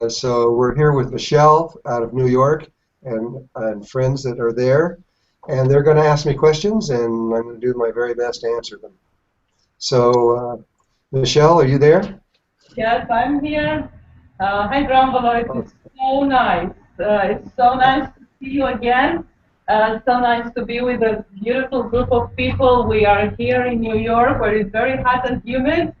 So we're here with Michelle out of New York and friends that are there. And they're going to ask me questions, and I'm going to do my very best to answer them. So, Michelle, are you there? Yes, I'm here. Hi, Drunvalo. It is so nice. It's so nice to see you again. So nice to be with a beautiful group of people. We are here in New York, where it's very hot and humid,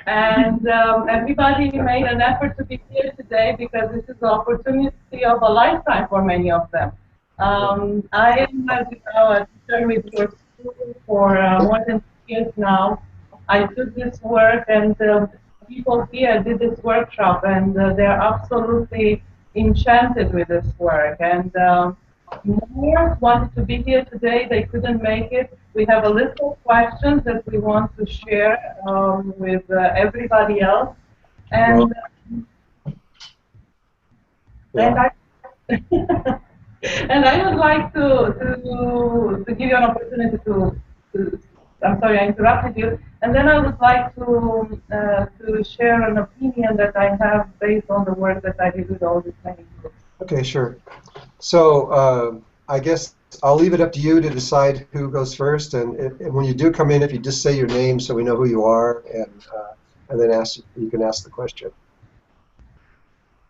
and everybody made an effort to be here today because this is the opportunity of a lifetime for many of them. I am a teacher with your school for more than 2 years now. I took this work and people here did this workshop and they're absolutely enchanted with this work. And more wanted to be here today. They couldn't make it. We have a list of questions that we want to share with everybody else. Well, And, and yeah. I and I would like to give you an opportunity to I'm sorry, I interrupted you. And then I would like to share an opinion that I have based on the work that I did with all these many groups. Okay, sure. So, I guess I'll leave it up to you to decide who goes first. And when you do come in, if you just say your name so we know who you are, and then you can ask the question.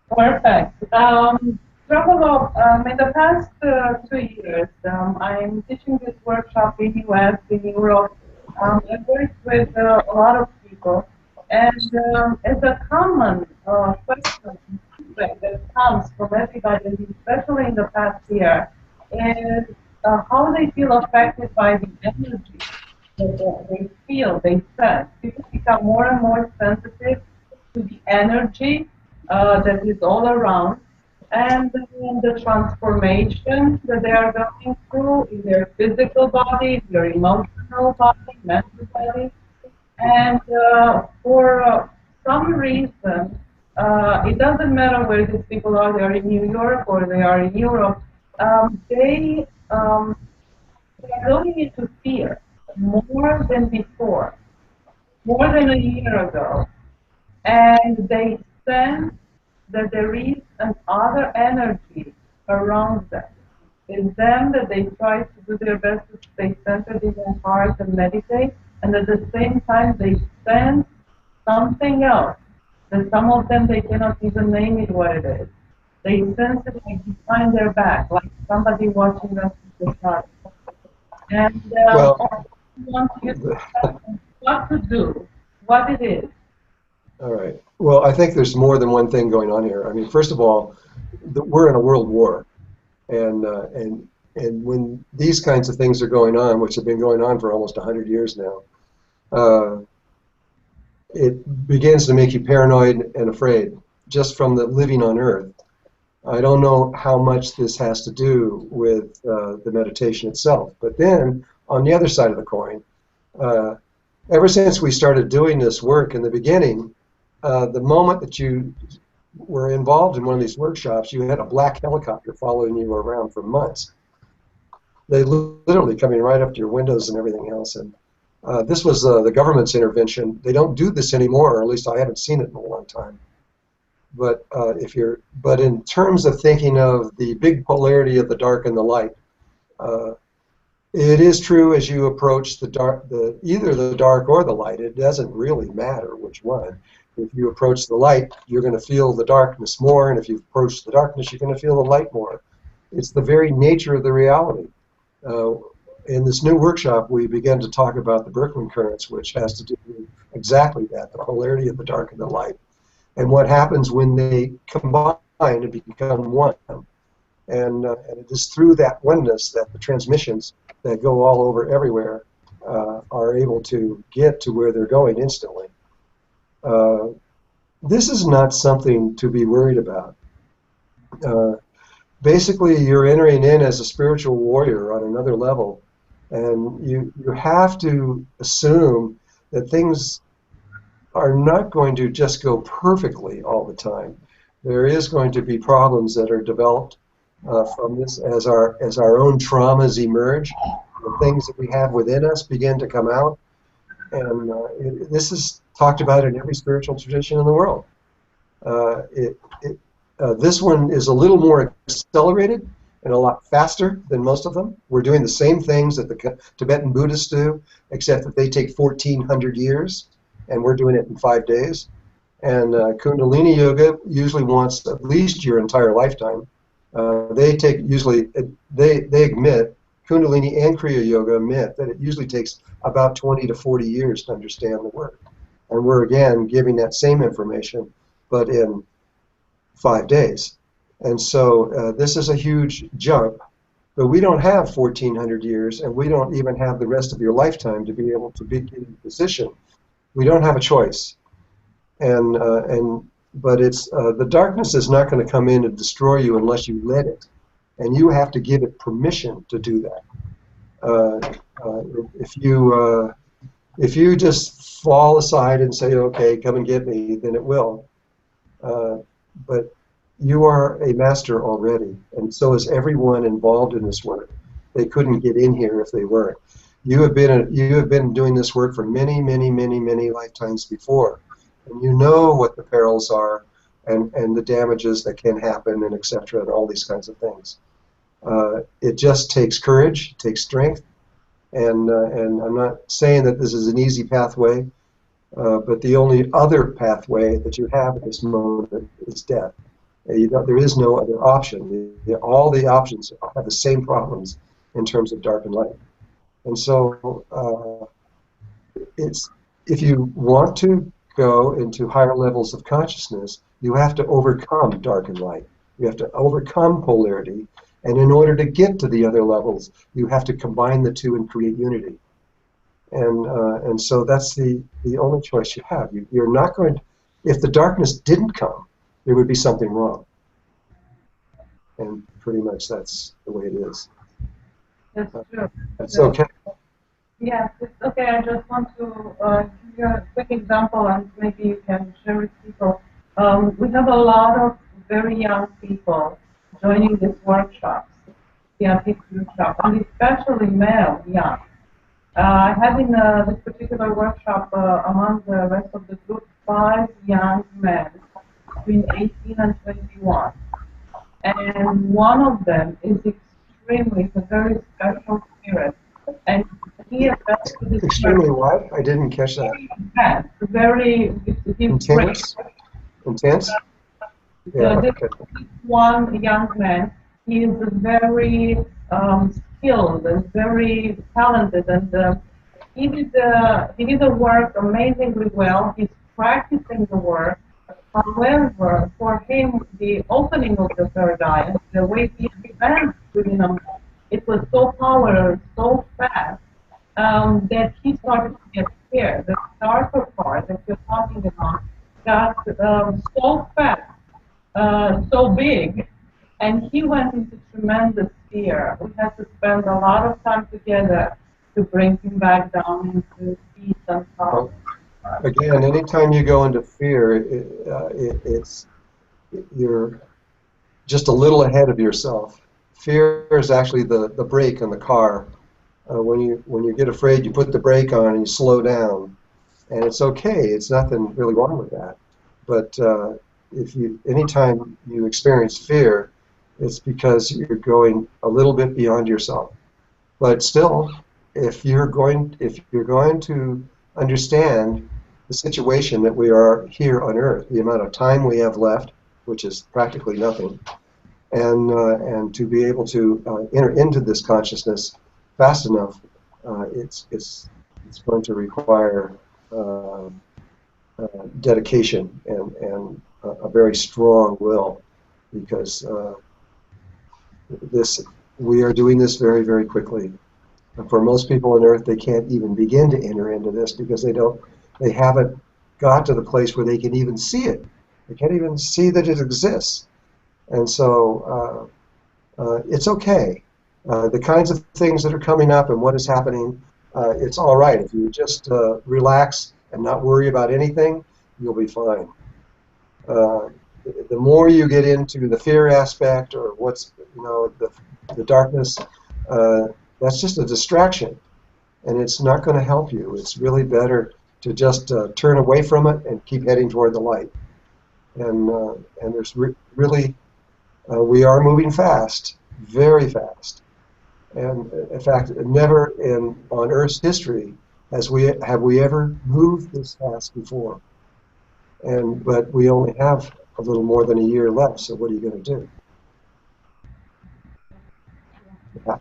Perfect. In the past 2 years, I'm teaching this workshop in US, in Europe. I've worked with a lot of people, and as a common question feedback that comes from everybody, and especially in the past year, is how they feel affected by the energy that they feel, they sense. People become more and more sensitive to the energy that is all around and the transformation that they are going through in their physical body, their emotional body, mental body. And for some reason, it doesn't matter where these people are, they are in New York or they are in Europe, they are going into fear more than before, more than a year ago. And they sense that there is another energy around them. It's them that they try to do their best to stay centered in their heart and meditate, and at the same time they sense something else that some of them they cannot even name it what it is. They sense it like behind their back, like somebody watching them from the side. And Well, I want you to tell them what to do, what it is. all right. Well, I think there's more than one thing going on here. I mean, first of all, we're in a world war, and uh, and and when these kinds of things are going on, which have been going on for almost 100 years now, uh, it begins to make you paranoid and afraid just from the living on Earth. I don't know how much this has to do with the meditation itself, but then on the other side of the coin, uh, ever since we started doing this work in the beginning, the moment that you were involved in one of these workshops, you had a black helicopter following you around for months. They literally coming right up to your windows and everything else. And this was the government's intervention. They don't do this anymore, or at least I haven't seen it in a long time. But in terms of thinking of the big polarity of the dark and the light, uh, it is true as you approach the dark, either the dark or the light. It doesn't really matter which one. If you approach the light, you're going to feel the darkness more, and if you approach the darkness, you're going to feel the light more. It's the very nature of the reality. Uh, in this new workshop, we began to talk about the Berkman currents, which has to do with exactly that, the polarity of the dark and the light, and what happens when they combine and become one. And it is through that oneness that the transmissions that go all over everywhere are able to get to where they're going instantly. Uh, this is not something to be worried about. Uh, Basically, you're entering in as a spiritual warrior on another level, and you have to assume that things are not going to just go perfectly all the time. There is going to be problems that are developed from this as our own traumas emerge. The things that we have within us begin to come out, and this is talked about in every spiritual tradition in the world. It this one is a little more accelerated and a lot faster than most of them. We're doing the same things that the Tibetan Buddhists do, except that they take 1,400 years, and we're doing it in 5 days. And Kundalini Yoga usually wants at least your entire lifetime. They admit, Kundalini and Kriya Yoga admit that it usually takes about 20 to 40 years to understand the work. And we're again giving that same information, but in 5 days. And so this is a huge jump, but we don't have 1,400 years, and we don't even have the rest of your lifetime to be able to be in a position. We don't have a choice. But it's the darkness is not going to come in and destroy you unless you let it, and you have to give it permission to do that. If you just fall aside and say, "Okay, come and get me," then it will. But you are a master already, and so is everyone involved in this work. They couldn't get in here if they weren't. You have been doing this work for many, many, many, many lifetimes before, and you know what the perils are, and the damages that can happen, and etc., and all these kinds of things. It just takes courage, it takes strength, and I'm not saying that this is an easy pathway, but the only other pathway that you have at this moment is death. There is no other option. All the options have the same problems in terms of dark and light. And so if you want to go into higher levels of consciousness, you have to overcome dark and light. You have to overcome polarity. And in order to get to the other levels, you have to combine the two and create unity. And so that's the only choice you have. You're not going to, if the darkness didn't come, there would be something wrong. And pretty much that's the way it is. That's true. It's okay. Yes, it's okay. I just want to give you a quick example, and maybe you can share with people. We have a lot of very young people joining these workshops, the ATIH workshop, and especially male young. I had in this particular workshop, among the rest of the group, 5 young men between 18 and 21. And one of them is extremely, a very special spirit. And he is extremely what? I didn't catch that. Very intense. Intense. Yeah. This one young man, he is very skilled and very talented, and he did the work amazingly well. He's practicing the work. However, for him, the opening of the third eye, the way he advanced within a month, it was so powerful, so fast, that he started to get scared. The darker part that you're talking about got so fast, so big, and he went into tremendous fear. We had to spend a lot of time together to bring him back down into peace and calm. Again, anytime you go into fear, you're just a little ahead of yourself. Fear is actually the brake in the car. When you get afraid, you put the brake on and you slow down, and it's okay. It's nothing really wrong with that. But anytime you experience fear, it's because you're going a little bit beyond yourself. But still, if you're going to understand the situation that we are here on Earth, the amount of time we have left, which is practically nothing, and to be able to enter into this consciousness fast enough, it's going to require dedication and a very strong will, because we are doing this very, very quickly. And for most people on Earth, they can't even begin to enter into this because they haven't got to the place where they can even see it. They can't even see that it exists. And so it's okay. The kinds of things that are coming up and what is happening, it's all right. If you just relax and not worry about anything, you'll be fine. The more you get into the fear aspect or what's, the darkness, that's just a distraction, and it's not going to help you. It's really better to just turn away from it and keep heading toward the light. and there's really we are moving fast, very fast. And in fact, never on Earth's history have we ever moved this fast before. But we only have a little more than a year left. So what are you going to do? Yeah.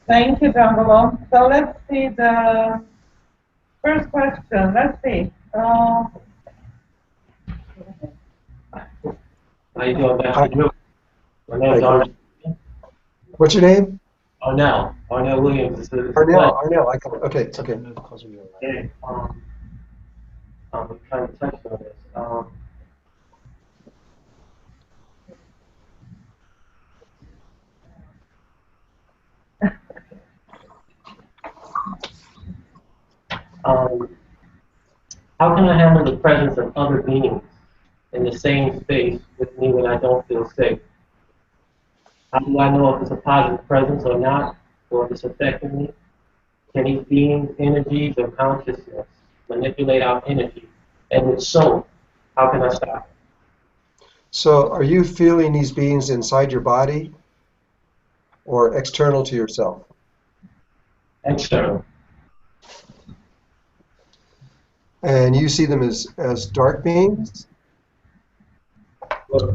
Thank you, Drunvalo. So let's see the first question. Let's see. How you doing, Hi. Dr. Drew? My name's Arnell. What's your name? Arnell. Arnell Williams. Arnell. Okay. Yeah, I'm trying to touch on this. How can I handle the presence of other beings in the same space with me when I don't feel safe? How do I know if it's a positive presence or not, or if it's affecting me? Can these beings, energies, or consciousness manipulate our energy? And if so, how can I stop it? So are you feeling these beings inside your body or external to yourself? External. And you see them as dark beings? Look,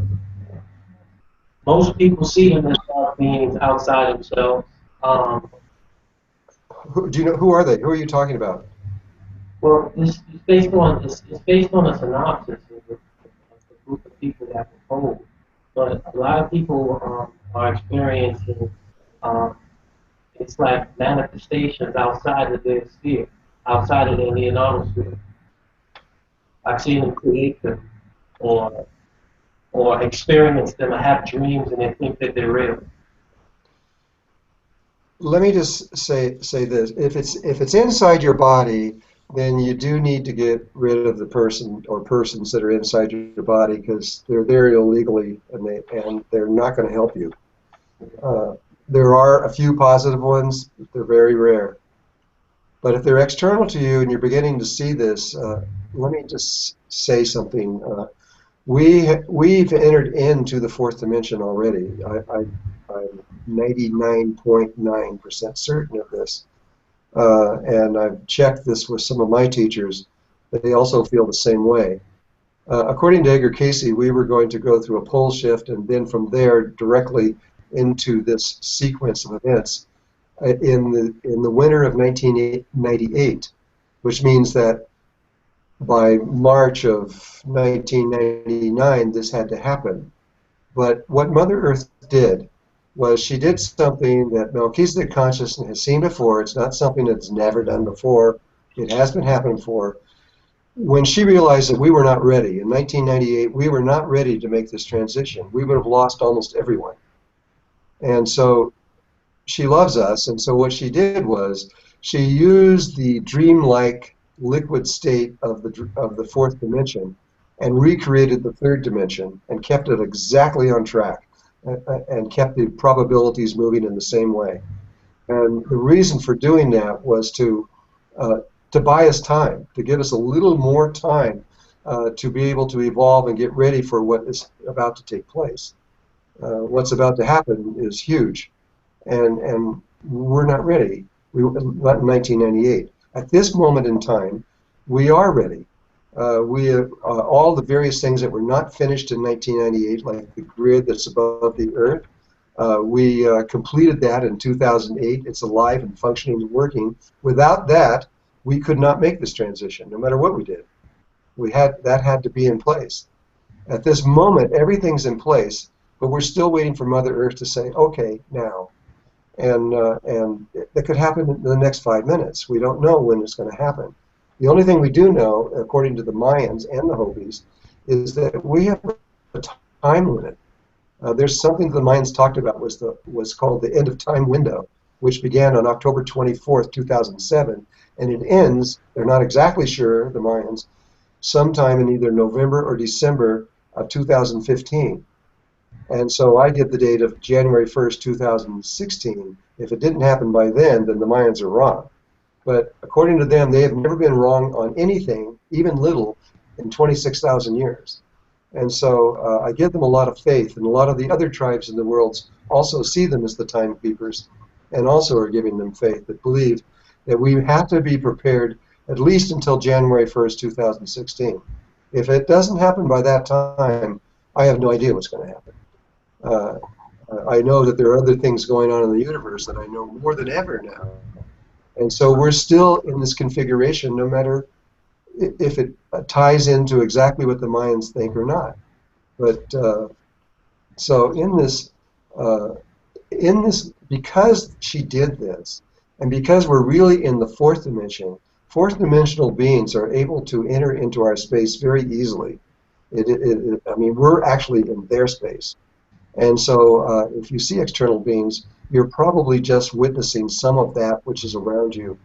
most people see them as dark beings outside themselves. Who are they? Who are you talking about? Well, it's based on a synopsis of the group of people that were told. But a lot of people are experiencing it's like manifestations outside of their sphere, outside of their Leonardo sphere. I've seen them create them, or experience them, or have dreams, and they think that they're real. Let me just say this: if it's inside your body, then you do need to get rid of the person or persons that are inside your body because they're there illegally and they're not going to help you. There are a few positive ones, but they're very rare. But if they're external to you and you're beginning to see this, let me just say something. We've entered into the fourth dimension already. I'm 99.9% certain of this. And I've checked this with some of my teachers. They also feel the same way. According to Edgar Casey, we were going to go through a pole shift and then from there directly into this sequence of events in the winter of 1998, which means that by March of 1999 this had to happen. But what Mother Earth did was she did something that Melchizedek consciousness has seen before. It's not something that's never done before. It has been happening before. When she realized that we were not ready, in 1998, we were not ready to make this transition. We would have lost almost everyone. And so she loves us, and so what she did was she used the dreamlike liquid state of the fourth dimension and recreated the third dimension and kept it exactly on track and kept the probabilities moving in the same way. And the reason for doing that was to buy us time, to give us a little more time to be able to evolve and get ready for what is about to take place. What's about to happen is huge, and we're not ready. Not in 1998. At this moment in time, we are ready. All the various things that were not finished in 1998, like the grid that's above the Earth, we completed that in 2008. It's alive and functioning and working. Without that, we could not make this transition, no matter what we did. That had to be in place. At this moment, everything's in place, but we're still waiting for Mother Earth to say, okay, now. And it could happen in the next 5 minutes. We don't know when it's going to happen. The only thing we do know, according to the Mayans and the Hopis, is that we have a time limit. There's something the Mayans talked about was called the end of time window, which began on October 24th, 2007, and it ends, they're not exactly sure, the Mayans, sometime in either November or December of 2015. And so I give the date of January 1st, 2016. If it didn't happen by then the Mayans are wrong. But according to them, they have never been wrong on anything, even little, in 26,000 years. And so I give them a lot of faith, and a lot of the other tribes in the world also see them as the timekeepers and also are giving them faith, that believe that we have to be prepared at least until January 1st, 2016. If it doesn't happen by that time, I have no idea what's going to happen. I know that there are other things going on in the universe that I know more than ever now. And so we're still in this configuration, no matter if it ties into exactly what the Mayans think or not. But so in this, because she did this, and because we're really in the fourth dimension, fourth dimensional beings are able to enter into our space very easily. I mean, we're actually in their space. And so if you see external beings, you're probably just witnessing some of that which is around you.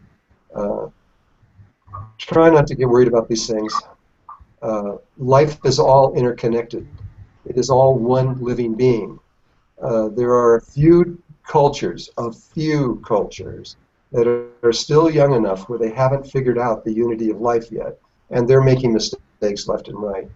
Try not to get worried about these things. Life is all interconnected. It is all one living being. There are a few cultures that are still young enough where they haven't figured out the unity of life yet, and they're making mistakes left and right.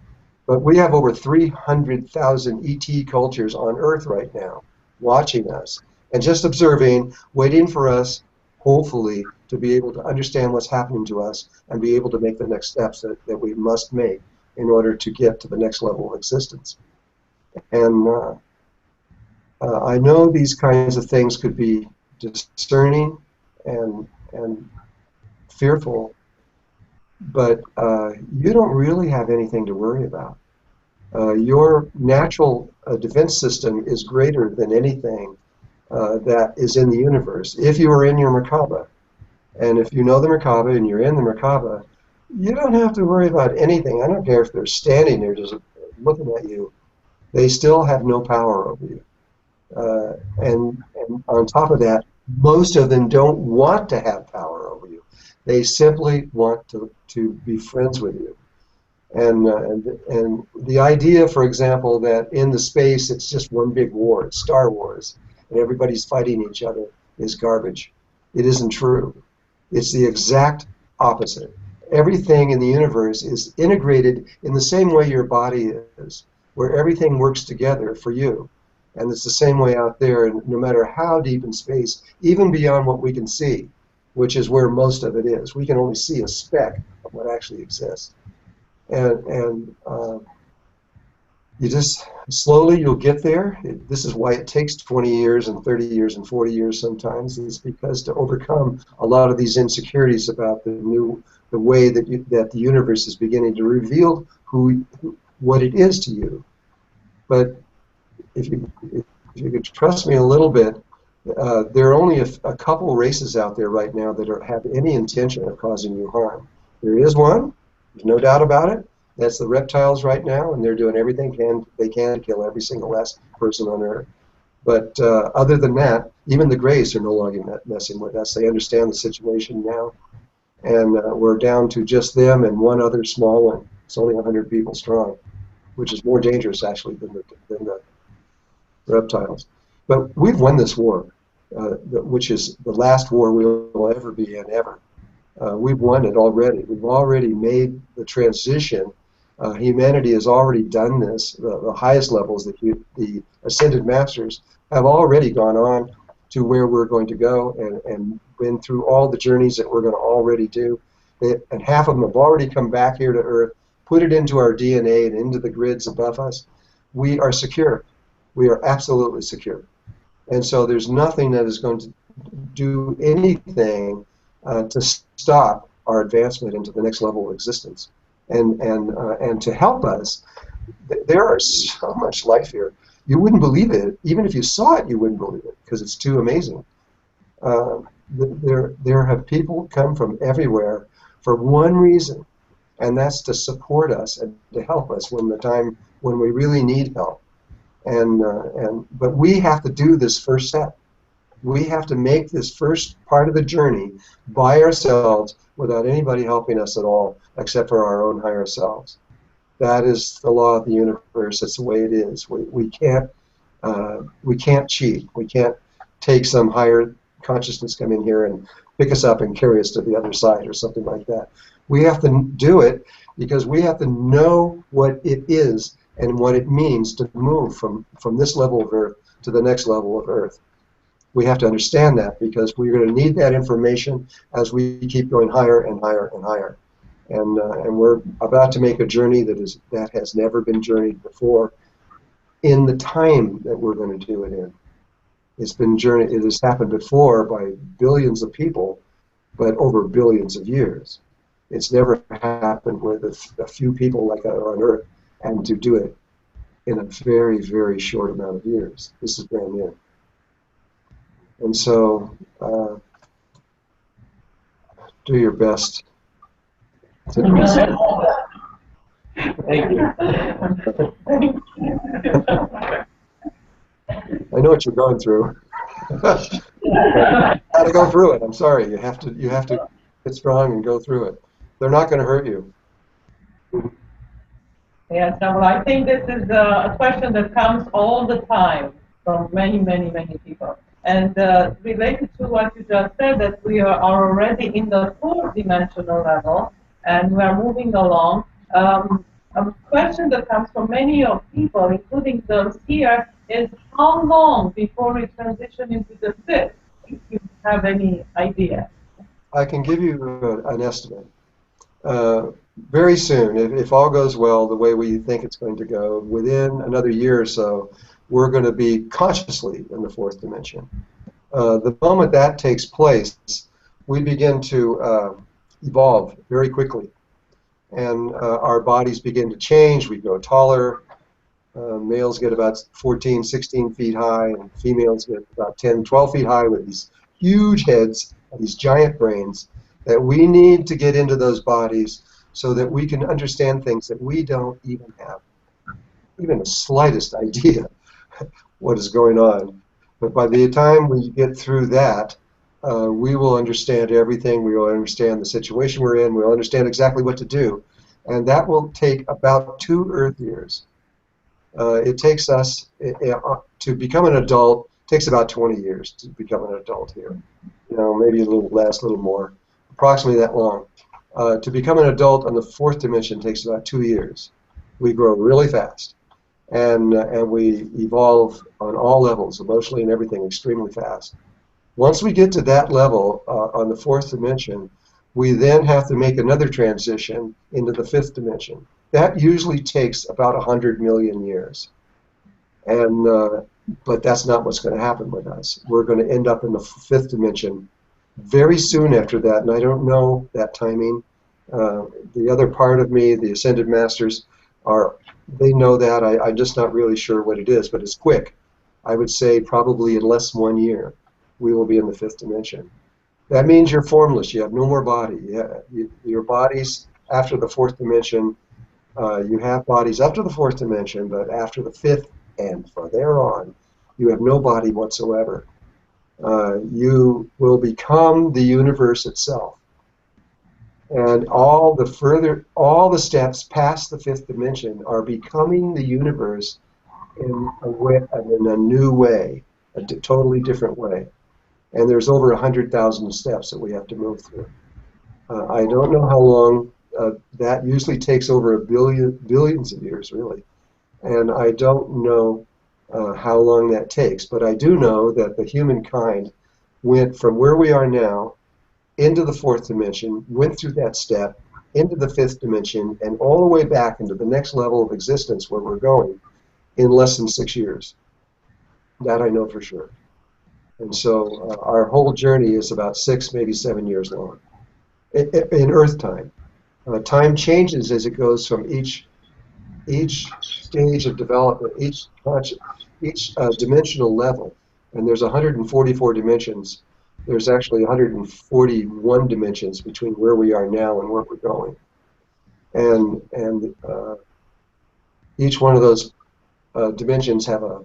But we have over 300,000 ET cultures on Earth right now watching us and just observing, waiting for us, hopefully, to be able to understand what's happening to us and be able to make the next steps that we must make in order to get to the next level of existence. And I know these kinds of things could be discerning and fearful, but you don't really have anything to worry about. Your natural defense system is greater than anything that is in the universe. If you are in your Merkaba, and if you know the Merkaba and you're in the Merkaba, you don't have to worry about anything. I don't care if they're standing there just looking at you. They still have no power over you. And on top of that, most of them don't want to have power over you. They simply want to be friends with you. And the idea, for example, that in the space it's just one big war, it's Star Wars, and everybody's fighting each other is garbage. It isn't true. It's the exact opposite. Everything in the universe is integrated in the same way your body is, where everything works together for you. And it's the same way out there, and no matter how deep in space, even beyond what we can see, which is where most of it is. We can only see a speck of what actually exists. And you just, slowly you'll get there. This is why it takes 20 years and 30 years and 40 years sometimes, is because to overcome a lot of these insecurities about the way that the universe is beginning to reveal what it is to you. But if you could trust me a little bit, there are only a couple races out there right now that have any intention of causing you harm. There is one, there's no doubt about it. That's the reptiles right now, and they're doing everything they can to kill every single last person on Earth. But other than that, even the Greys are no longer messing with us. They understand the situation now, and we're down to just them and one other small one. It's only 100 people strong, which is more dangerous actually than the reptiles. But we've won this war, which is the last war we will ever be in ever. We've won it already. We've already made the transition. Humanity has already done this. The highest levels, the ascended masters, have already gone on to where we're going to go and been through all the journeys that we're going to already do. And half of them have already come back here to Earth, put it into our DNA and into the grids above us. We are secure. We are absolutely secure. And so there's nothing that is going to do anything to stop our advancement into the next level of existence. And to help us, there is so much life here. You wouldn't believe it. Even if you saw it, you wouldn't believe it, because it's too amazing. There have people come from everywhere for one reason, and that's to support us and to help us when we really need help. But we have to do this first step. We have to make this first part of the journey by ourselves without anybody helping us at all, except for our own higher selves. That is the law of the universe. That's the way it is. We can't cheat. We can't take some higher consciousness come in here and pick us up and carry us to the other side or something like that. We have to do it because we have to know what it is and what it means to move from this level of Earth to the next level of Earth. We have to understand that because we're going to need that information as we keep going higher and higher and higher. And we're about to make a journey that has never been journeyed before in the time that we're going to do it in. It has happened before by billions of people, but over billions of years. It's never happened with a few people like are on Earth, and to do it in a very, very short amount of years. This is brand new. And so, do your best. Thank you. I know what you're going through. How to go through it? I'm sorry. You have to get strong and go through it. They're not going to hurt you. Yes, well, I think this is a question that comes all the time from many, many, many people. And related to what you just said, that we are already in the fourth-dimensional level, and we are moving along. A question that comes from many of people, including those here, is how long before we transition into the fifth, if you have any idea? I can give you an estimate. Very soon, if all goes well the way we think it's going to go, within another year or so, we're going to be consciously in the fourth dimension. The moment that takes place, we begin to evolve very quickly. And our bodies begin to change. We grow taller. Males get about 14, 16 feet high, and females get about 10, 12 feet high with these huge heads, these giant brains, that we need to get into those bodies so that we can understand things that we don't even have even the slightest idea what is going on. But by the time we get through that, we will understand everything. We will understand the situation we're in. We'll understand exactly what to do. And that will take about 2 Earth years. It takes us, to become an adult, takes about 20 years to become an adult here. You know, maybe a little less, a little more, approximately that long. To become an adult on the fourth dimension takes about 2 years. We grow really fast. And we evolve on all levels, emotionally and everything, extremely fast. Once we get to that level on the fourth dimension, we then have to make another transition into the fifth dimension. That usually takes about 100 million years. And but that's not what's going to happen with us. We're going to end up in the fifth dimension very soon after that, and I don't know that timing. The other part of me, the Ascended Masters, they know that. I'm just not really sure what it is, but it's quick. I would say probably in less than 1 year, we will be in the fifth dimension. That means you're formless. You have no more body. Your bodies after the fourth dimension, you have bodies up to the fourth dimension, but after the fifth and from there on, you have no body whatsoever. You will become the universe itself. And all the steps past the fifth dimension are becoming the universe in a new way, a totally different way. And there's over 100,000 steps that we have to move through. I don't know how long. That usually takes over billions of years, really. And I don't know how long that takes, but I do know that the humankind went from where we are now into the fourth dimension, went through that step, into the fifth dimension, and all the way back into the next level of existence where we're going in less than 6 years. That I know for sure. And so our whole journey is about 6, maybe 7 years long in Earth time. Time changes as it goes from each stage of development, each dimensional level. And there's 144 dimensions. There's actually 141 dimensions between where we are now and where we're going. And each one of those dimensions have a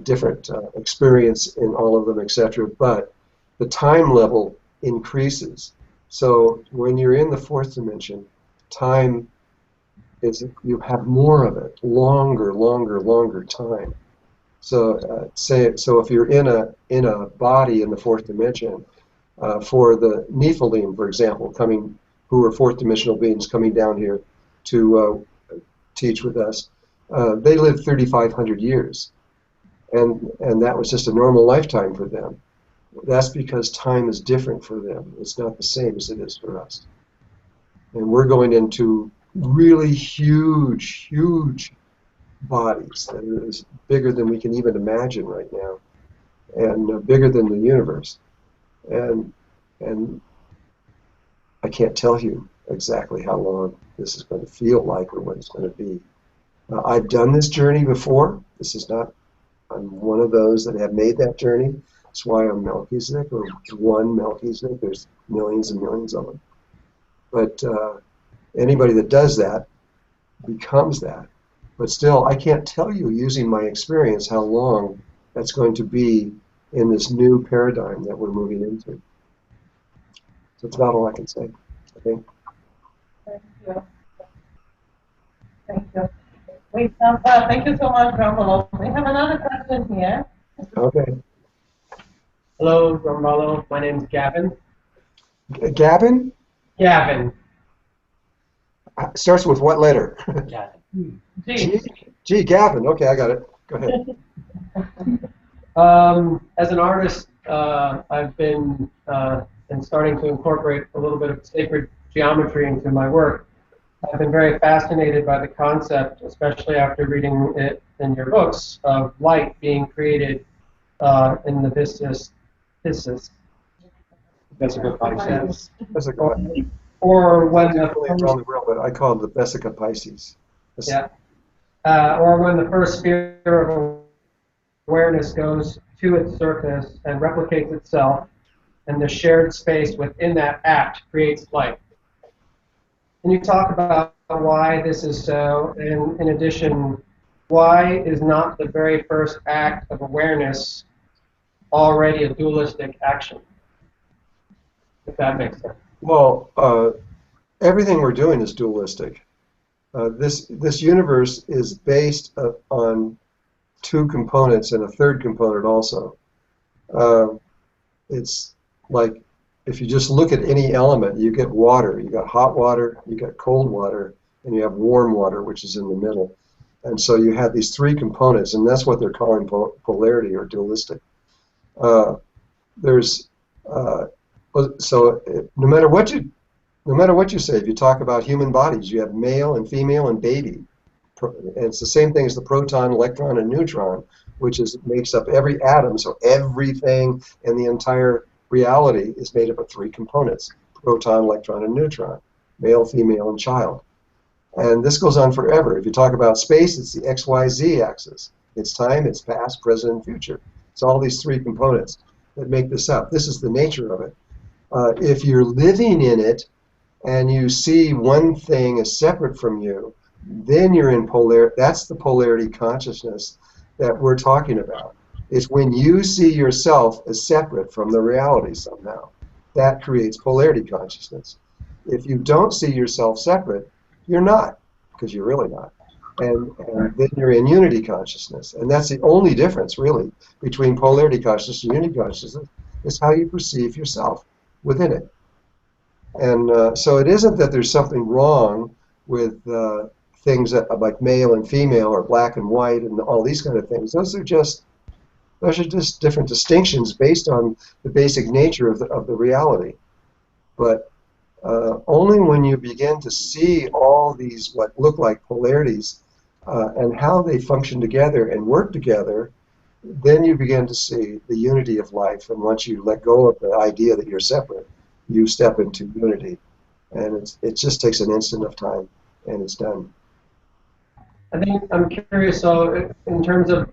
different experience in all of them, etc. But the time level increases. So when you're in the fourth dimension, time is, you have more of it, longer time. So so if you're in a body in the fourth dimension, for the Nephilim, for example, who are fourth dimensional beings coming down here to teach with us, they lived 3,500 years. And that was just a normal lifetime for them. That's because time is different for them. It's not the same as it is for us. And we're going into really huge, huge bodies that are bigger than we can even imagine right now, and bigger than the universe. And I can't tell you exactly how long this is going to feel like or what it's going to be. I've done this journey before. This is not, I'm one of those that have made that journey. That's why I'm Melchizedek, or one Melchizedek. There's millions and millions of them. But anybody that does that becomes that. But still, I can't tell you, using my experience, how long that's going to be in this new paradigm that we're moving into. So that's about all I can say, I think. Thank you. Thank you. Wait, thank you so much, Drunvalo. We have another question here. Okay. Hello, Drunvalo. My name's Gavin. Gavin? Gavin. Starts with what letter? Gavin. G, Gavin. Okay, I got it. Go ahead. As an artist, I've been starting to incorporate a little bit of sacred geometry into my work. I've been very fascinated by the concept, especially after reading it in your books, of light being created in the Pisces. Vesica Pisces. Or when around the world, but I call it the Vesica Pisces. Yeah. Or when the first sphere of awareness goes to its surface and replicates itself, and the shared space within that act creates light. Can you talk about why this is so? And in addition, why is not the very first act of awareness already a dualistic action? If that makes sense. Well, everything we're doing is dualistic. This universe is based on two components and a third component also. It's like, if you just look at any element, you get water, you got hot water, you got cold water, and you have warm water, which is in the middle. And so you have these three components, and that's what they're calling polarity or dualistic. So no matter what you say, if you talk about human bodies, you have male and female and baby. And it's the same thing as the proton, electron, and neutron, which makes up every atom. So everything in the entire reality is made up of three components: proton, electron, and neutron, male, female, and child. And this goes on forever. If you talk about space, it's the XYZ axis. It's time, it's past, present, and future. It's all these three components that make this up. This is the nature of it. If you're living in it and you see one thing as separate from you, then you're in polarity. That's the polarity consciousness that we're talking about. It's when you see yourself as separate from the reality somehow. That creates polarity consciousness. If you don't see yourself separate, you're not, because you're really not. And then you're in unity consciousness. And that's the only difference, really, between polarity consciousness and unity consciousness, is how you perceive yourself within it. And so it isn't that there's something wrong with things that are like male and female or black and white and all these kind of things. Those are just different distinctions based on the basic nature of the reality. But only when you begin to see all these what look like polarities and how they function together and work together, then you begin to see the unity of life. And once you let go of the idea that you're separate, you step into unity. And it just takes an instant of time, and it's done. I think I'm curious, so in terms of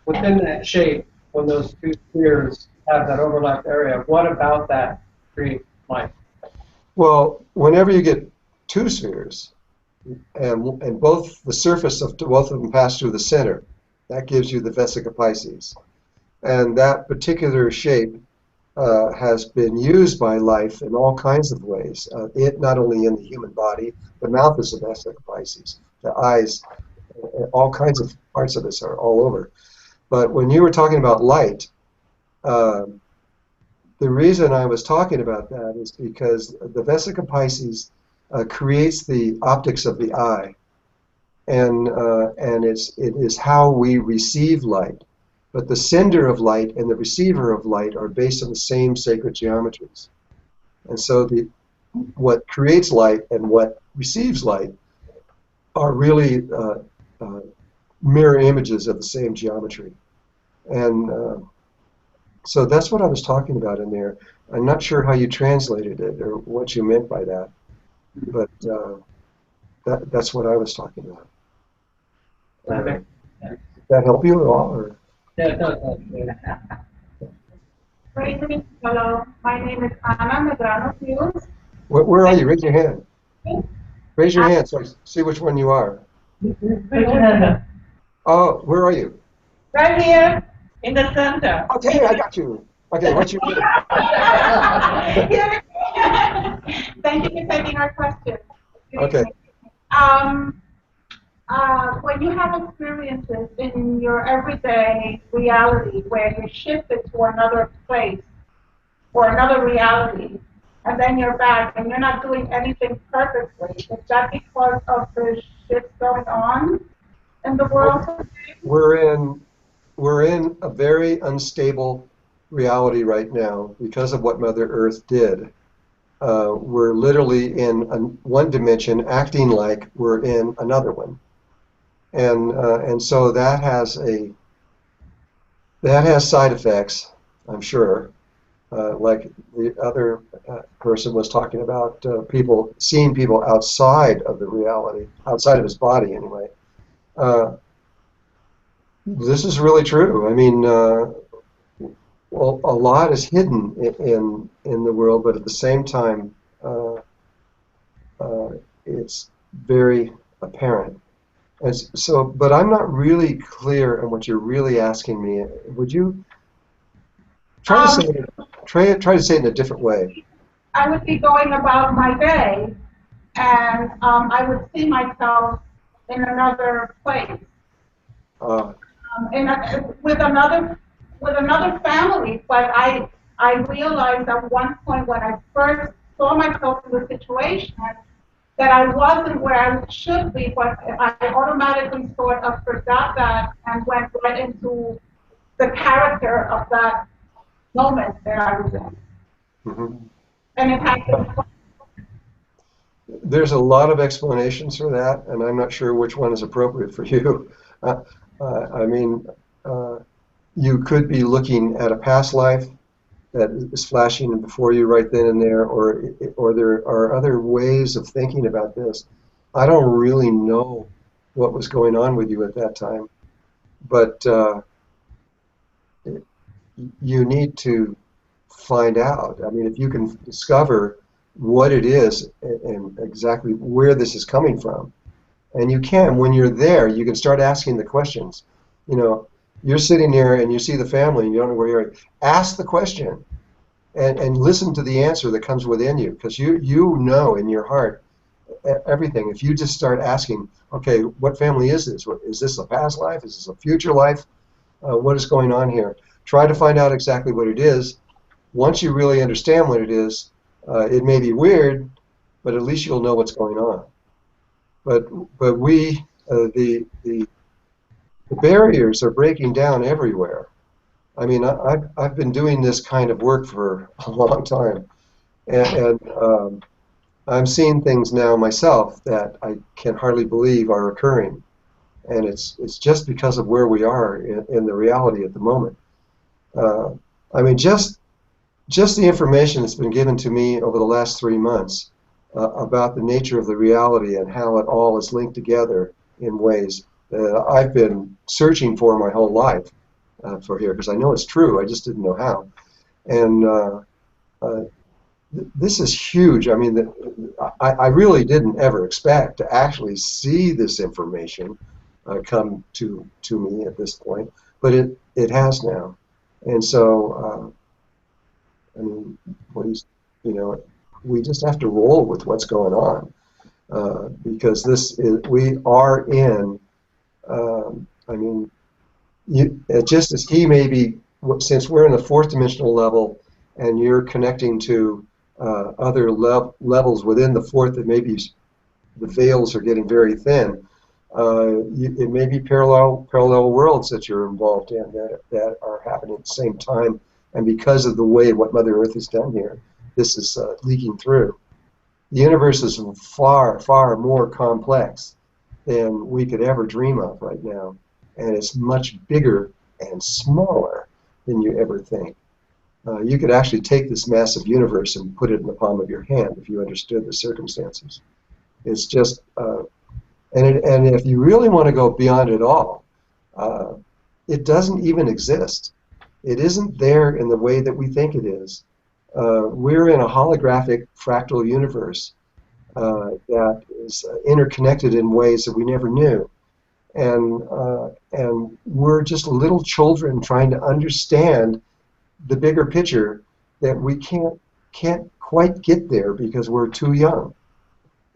within that shape, when those two spheres have that overlap area, what about that creates life? Well, whenever you get two spheres, and both the surface of both of them pass through the center, that gives you the Vesica Pisces. And that particular shape has been used by life in all kinds of ways. It not only in the human body, the mouth is a Vesica Pisces, the eyes, all kinds of parts of us are all over. But when you were talking about light, the reason I was talking about that is because the Vesica Pisces creates the optics of the eye. and it is how we receive light. But the sender of light and the receiver of light are based on the same sacred geometries. And so what creates light and what receives light are really mirror images of the same geometry. And so that's what I was talking about in there. I'm not sure how you translated it or what you meant by that, but that's what I was talking about. Okay. Did that help you at all? Or? Yeah, Hello, my name is Ana Medrano Hughes. Where are you? Raise your hand. Raise your hand so I see which one you are. Oh, where are you? Right here in the center. Okay, I got you. Okay, what's your name? Thank you for taking our question. Okay. When you have experiences in your everyday reality where you're shifted to another place or another reality, and then you're back and you're not doing anything perfectly, is that because of the shifts going on in the world today? We're in a very unstable reality right now because of what Mother Earth did. We're literally in one dimension, acting like we're in another one, and so that has side effects, I'm sure. Like the other person was talking about, seeing people outside of the reality, outside of his body anyway. This is really true. I mean, well, a lot is hidden in the world, but at the same time, it's very apparent. And so, but I'm not really clear on what you're really asking me. Would you try to say it? Try to say it in a different way. I would be going about my day, and I would see myself in another place, with another family. But I realized at one point when I first saw myself in the situation that I wasn't where I should be, but I automatically sort of forgot that and went right into the character of that moment that I was in. Mm-hmm. And it happened. There's a lot of explanations for that, and I'm not sure which one is appropriate for you. I mean, you could be looking at a past life that is flashing before you right then and there, or there are other ways of thinking about this. I don't really know what was going on with you at that time, but you need to find out. I mean, if you can discover what it is and exactly where this is coming from, and you can, when you're there, you can start asking the questions. You know, you're sitting there and you see the family and you don't know where you're at. Ask the question and listen to the answer that comes within you, because you know in your heart everything. If you just start asking, okay, what family is this? Is this a past life? Is this a future life? What is going on here? Try to find out exactly what it is. Once you really understand what it is, it may be weird, but at least you'll know what's going on. But we, the barriers are breaking down everywhere. I mean, I've been doing this kind of work for a long time, and I'm seeing things now myself that I can hardly believe are occurring, and it's just because of where we are in the reality at the moment. I mean, just the information that's been given to me over the last 3 months about the nature of the reality and how it all is linked together in ways that I've been searching for my whole life for here, because I know it's true, I just didn't know how. And this is huge. I mean, I really didn't ever expect to actually see this information come to me at this point, but it has now. And so, I mean, we just have to roll with what's going on, because we are in. I mean, just as he may be, since we're in the fourth dimensional level, and you're connecting to other levels within the fourth, that maybe the veils are getting very thin. It may be parallel worlds that you're involved in that are happening at the same time, and because of the way what Mother Earth has done here, this is leaking through. The universe is far, far more complex than we could ever dream of right now, and it's much bigger and smaller than you ever think. You could actually take this massive universe and put it in the palm of your hand if you understood the circumstances. It's just and if you really want to go beyond it all, it doesn't even exist. It isn't there in the way that we think it is. We're in a holographic fractal universe that is interconnected in ways that we never knew. And we're just little children trying to understand the bigger picture that we can't quite get there because we're too young.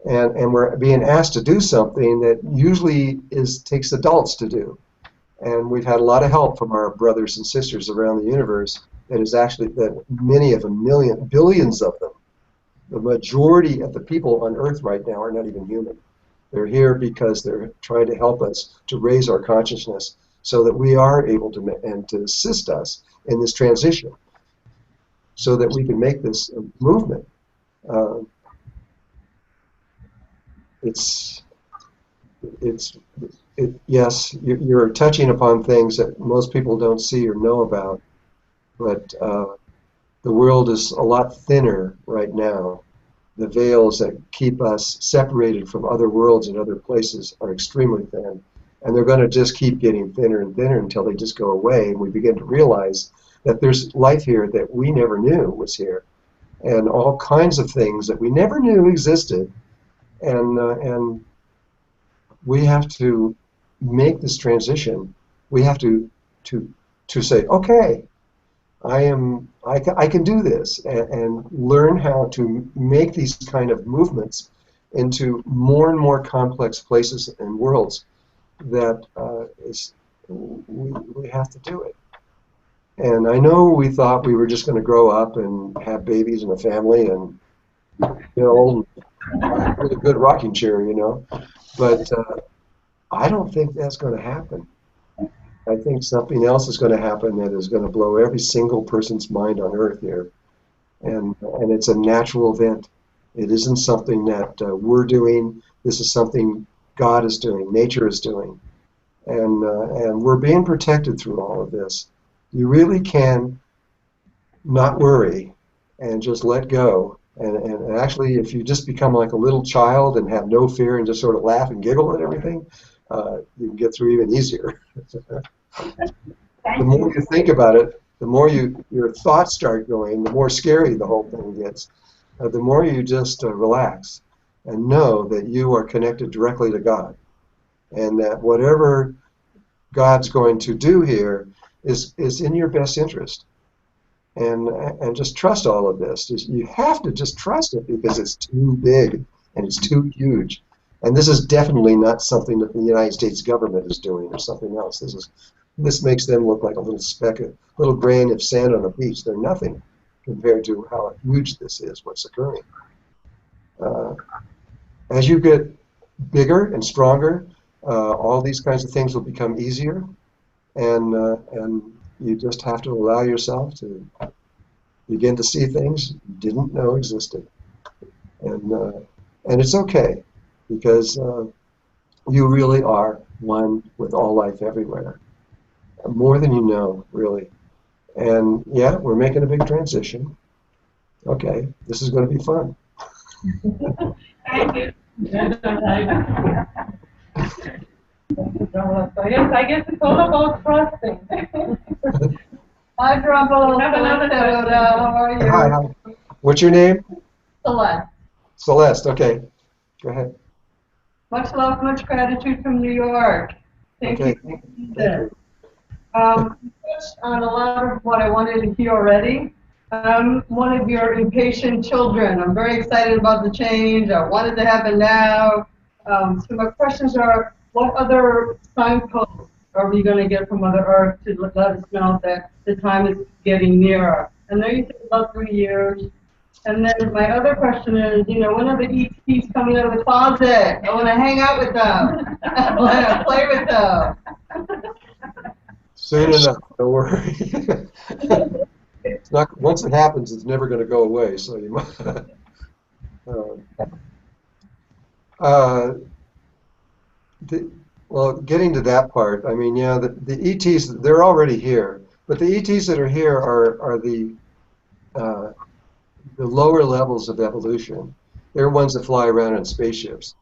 And we're being asked to do something that usually takes adults to do. And we've had a lot of help from our brothers and sisters around the universe that many of them, billions of them, the majority of the people on Earth right now are not even human. They're here because they're trying to help us to raise our consciousness so that we are able to assist us in this transition so that we can make this movement. Yes, you're touching upon things that most people don't see or know about, but the world is a lot thinner right now. The veils that keep us separated from other worlds and other places are extremely thin, and they're going to just keep getting thinner and thinner until they just go away, and we begin to realize that there's life here that we never knew was here, and all kinds of things that we never knew existed. And we have to make this transition. We have to say, okay, I can do this, and learn how to make these kind of movements into more and more complex places and worlds. That we have to do it. And I know we thought we were just going to grow up and have babies and a family and old. With a good rocking chair, but I don't think that's going to happen. I think something else is going to happen that is going to blow every single person's mind on Earth here, and it's a natural event. It isn't something that we're doing. This is something God is doing, nature is doing, and we're being protected through all of this. You really can not worry and just let go. And actually, if you just become like a little child and have no fear and just sort of laugh and giggle at everything, you can get through even easier. The more you think about it, the more your thoughts start going, the more scary the whole thing gets. The more you just relax and know that you are connected directly to God, and that whatever God's going to do here is in your best interest. And just trust all of this. You have to just trust it because it's too big and it's too huge. And this is definitely not something that the United States government is doing or something else. This makes them look like a little speck, a little grain of sand on a beach. They're nothing compared to how huge this is, what's occurring. As you get bigger and stronger, all these kinds of things will become easier, and you just have to allow yourself to begin to see things you didn't know existed. And it's okay, because you really are one with all life everywhere. More than you know, really. And yeah, we're making a big transition. Okay, this is going to be fun. Thank you. So yes, I guess it's all about trusting. Hi, Drunvalo. Have another question. How are you? Hi. What's your name? Celeste. Celeste. Okay. Go ahead. Much love, much gratitude from New York. Thank Okay. you. You touched on a lot of what I wanted to hear already. I'm one of your impatient children. I'm very excited about the change. I want it to happen now. So my questions are, what other signposts are we going to get from Mother Earth to let us know that the time is getting nearer? I know you said about 3 years. And then my other question is, when are the ETs coming out of the closet? I want to hang out with them. I want to play with them. Soon enough, don't worry. It's not, once it happens, it's never going to go away. So you might. Well, getting to that part, I mean, yeah, the ETs, they're already here, but the ETs that are here are the lower levels of evolution. They're ones that fly around in spaceships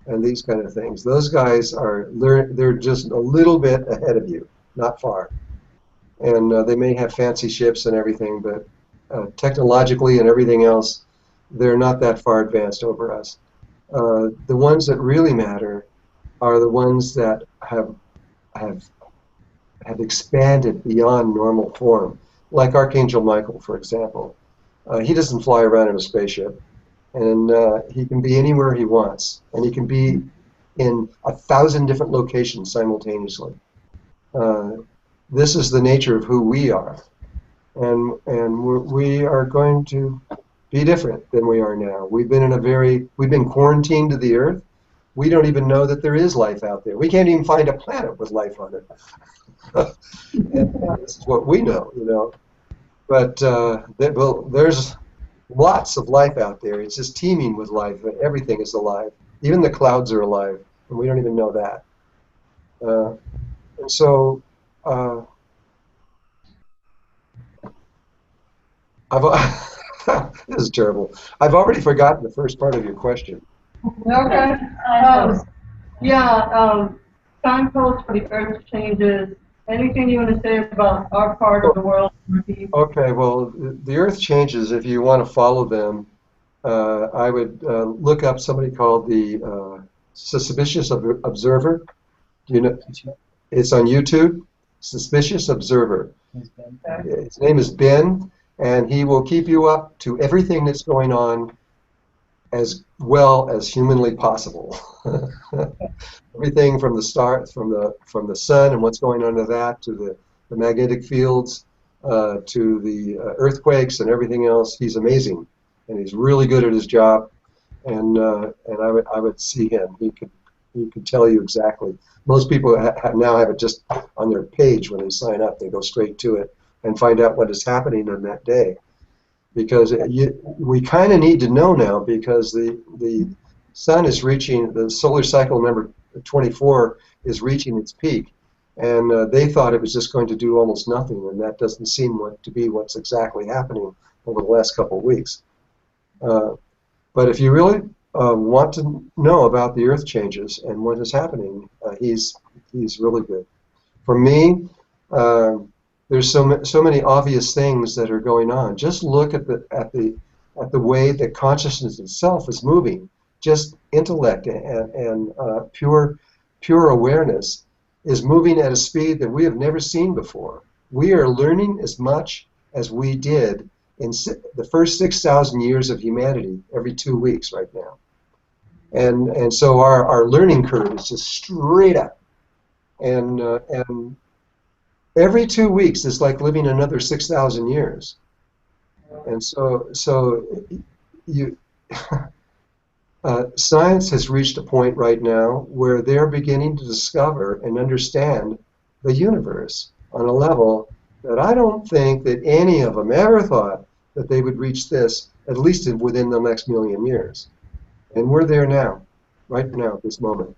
and these kind of things. Those guys they're just a little bit ahead of you, not far. And they may have fancy ships and everything, but technologically and everything else, they're not that far advanced over us. The ones that really matter are the ones that have expanded beyond normal form, like Archangel Michael, for example. He doesn't fly around in a spaceship, and he can be anywhere he wants, and he can be in 1,000 different locations simultaneously. This is the nature of who we are, and we are going to be different than we are now. We've been quarantined to the Earth. We don't even know that there is life out there. We can't even find a planet with life on it. And this is what we know, But there's lots of life out there. It's just teeming with life. Everything is alive. Even the clouds are alive, and we don't even know that. And so this is terrible. I've already forgotten the first part of your question. Okay. Signposts for the Earth changes. Anything you want to say about our part of the world? Okay, well, the Earth changes. If you want to follow them, I would look up somebody called the Suspicious Observer. It's on YouTube. Suspicious Observer. His name is Ben, and he will keep you up to everything that's going on as well as humanly possible. Everything from the start, from the sun and what's going on to that, to the magnetic fields, to the earthquakes and everything else. He's amazing, and he's really good at his job. And I would see him. He could tell you exactly. Most people now have it just on their page when they sign up. They go straight to it and find out what is happening on that day. Because we kind of need to know now, because the sun is reaching, the solar cycle number 24 is reaching its peak, and they thought it was just going to do almost nothing, and that doesn't seem to be what's exactly happening over the last couple of weeks. But if you really want to know about the Earth changes and what is happening, he's really good. For me, there's so many obvious things that are going on. Just look at the way that consciousness itself is moving. Just intellect and pure awareness is moving at a speed that we have never seen before. We are learning as much as we did in the first 6,000 years of humanity every 2 weeks right now. And so our learning curve is just straight up. And every 2 weeks is like living another 6,000 years. And so science has reached a point right now where they're beginning to discover and understand the universe on a level that I don't think that any of them ever thought that they would reach this, at least within the next million years. And we're there now, right now, at this moment.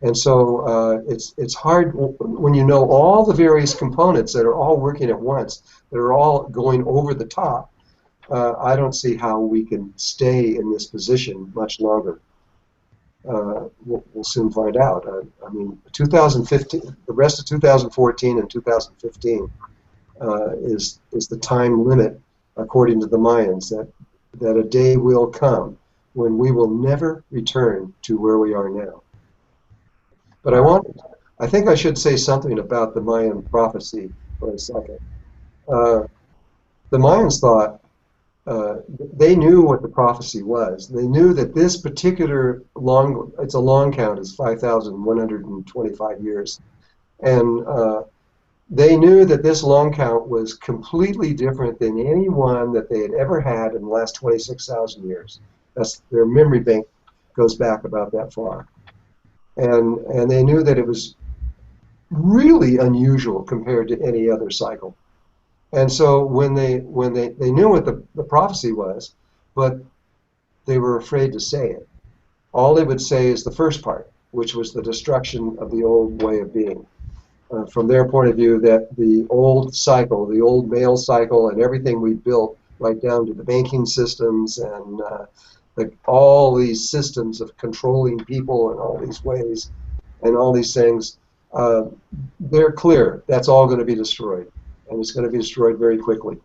And so it's hard when you know all the various components that are all working at once, that are all going over the top. I don't see how we can stay in this position much longer. We'll soon find out. I mean, 2015, the rest of 2014 and 2015 is the time limit, according to the Mayans, that a day will come when we will never return to where we are now. But I think I should say something about the Mayan prophecy for a second. The Mayans thought, they knew what the prophecy was. They knew that this particular it's a long count, is 5,125 years. And they knew that this lung count was completely different than any one that they had ever had in the last 26,000 years. That's their memory bank goes back about that far. And they knew that it was really unusual compared to any other cycle. And so when they knew what the prophecy was, but they were afraid to say it. All they would say is the first part, which was the destruction of the old way of being. From their point of view, that the old cycle, the old male cycle, and everything we built, right down to the banking systems and all these systems of controlling people in all these ways and all these things, they're clear. That's all going to be destroyed, and it's going to be destroyed very quickly.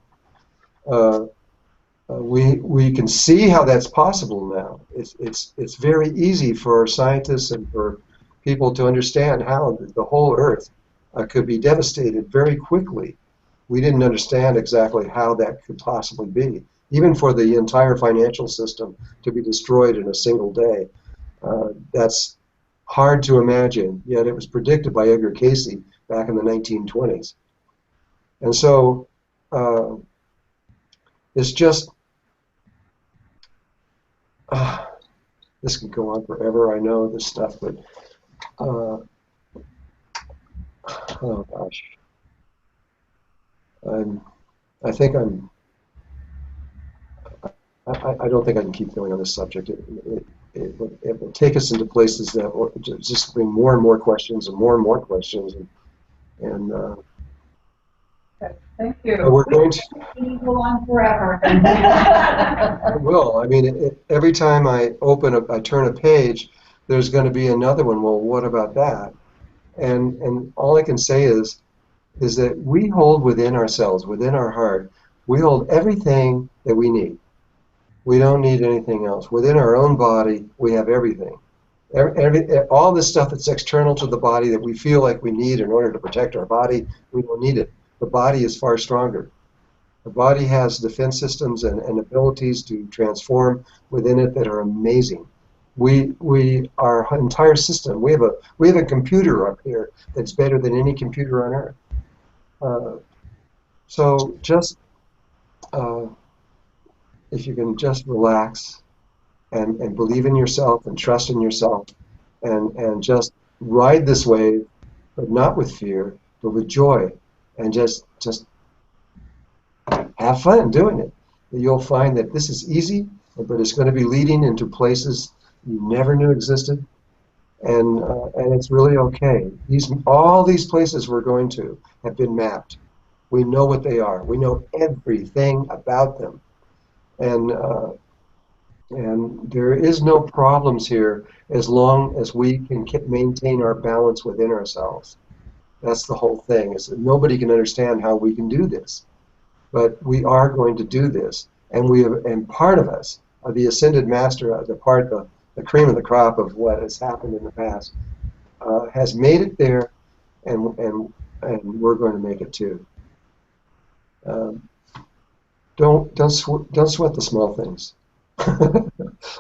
We can see how that's possible now. It's very easy for scientists and for people to understand how the whole Earth could be devastated very quickly. We didn't understand exactly how that could possibly be. Even for the entire financial system to be destroyed in a single day, that's hard to imagine. Yet it was predicted by Edgar Cayce back in the 1920s. And so it's just, this can go on forever, I know this stuff, but oh gosh, I think I don't think I can keep going on this subject. It will take us into places that will just bring more and more questions and more questions, and Thank you. we're going to go on forever. it will. I mean, every time I turn a page, there's going to be another one. Well, what about that? And all I can say is that we hold within ourselves, within our heart, we hold everything that we need. We don't need anything else. Within our own body, we have everything. All this stuff that's external to the body that we feel like we need in order to protect our body, we don't need it. The body is far stronger. The body has defense systems and abilities to transform within it that are amazing. Our entire system, we have a computer up here that's better than any computer on earth. So just if you can just relax and believe in yourself and trust in yourself and just ride this wave, but not with fear, but with joy, and just have fun doing it. You'll find that this is easy, but it's going to be leading into places you never knew existed, and it's really okay. All these places we're going to have been mapped. We know what they are. We know everything about them, and there is no problems here as long as we can maintain our balance within ourselves. That's the whole thing. Is that nobody can understand how we can do this, but we are going to do this, and part of us, the ascended master, the cream of the crop of what has happened in the past, has made it there, and we're going to make it too. Don't sweat the small things,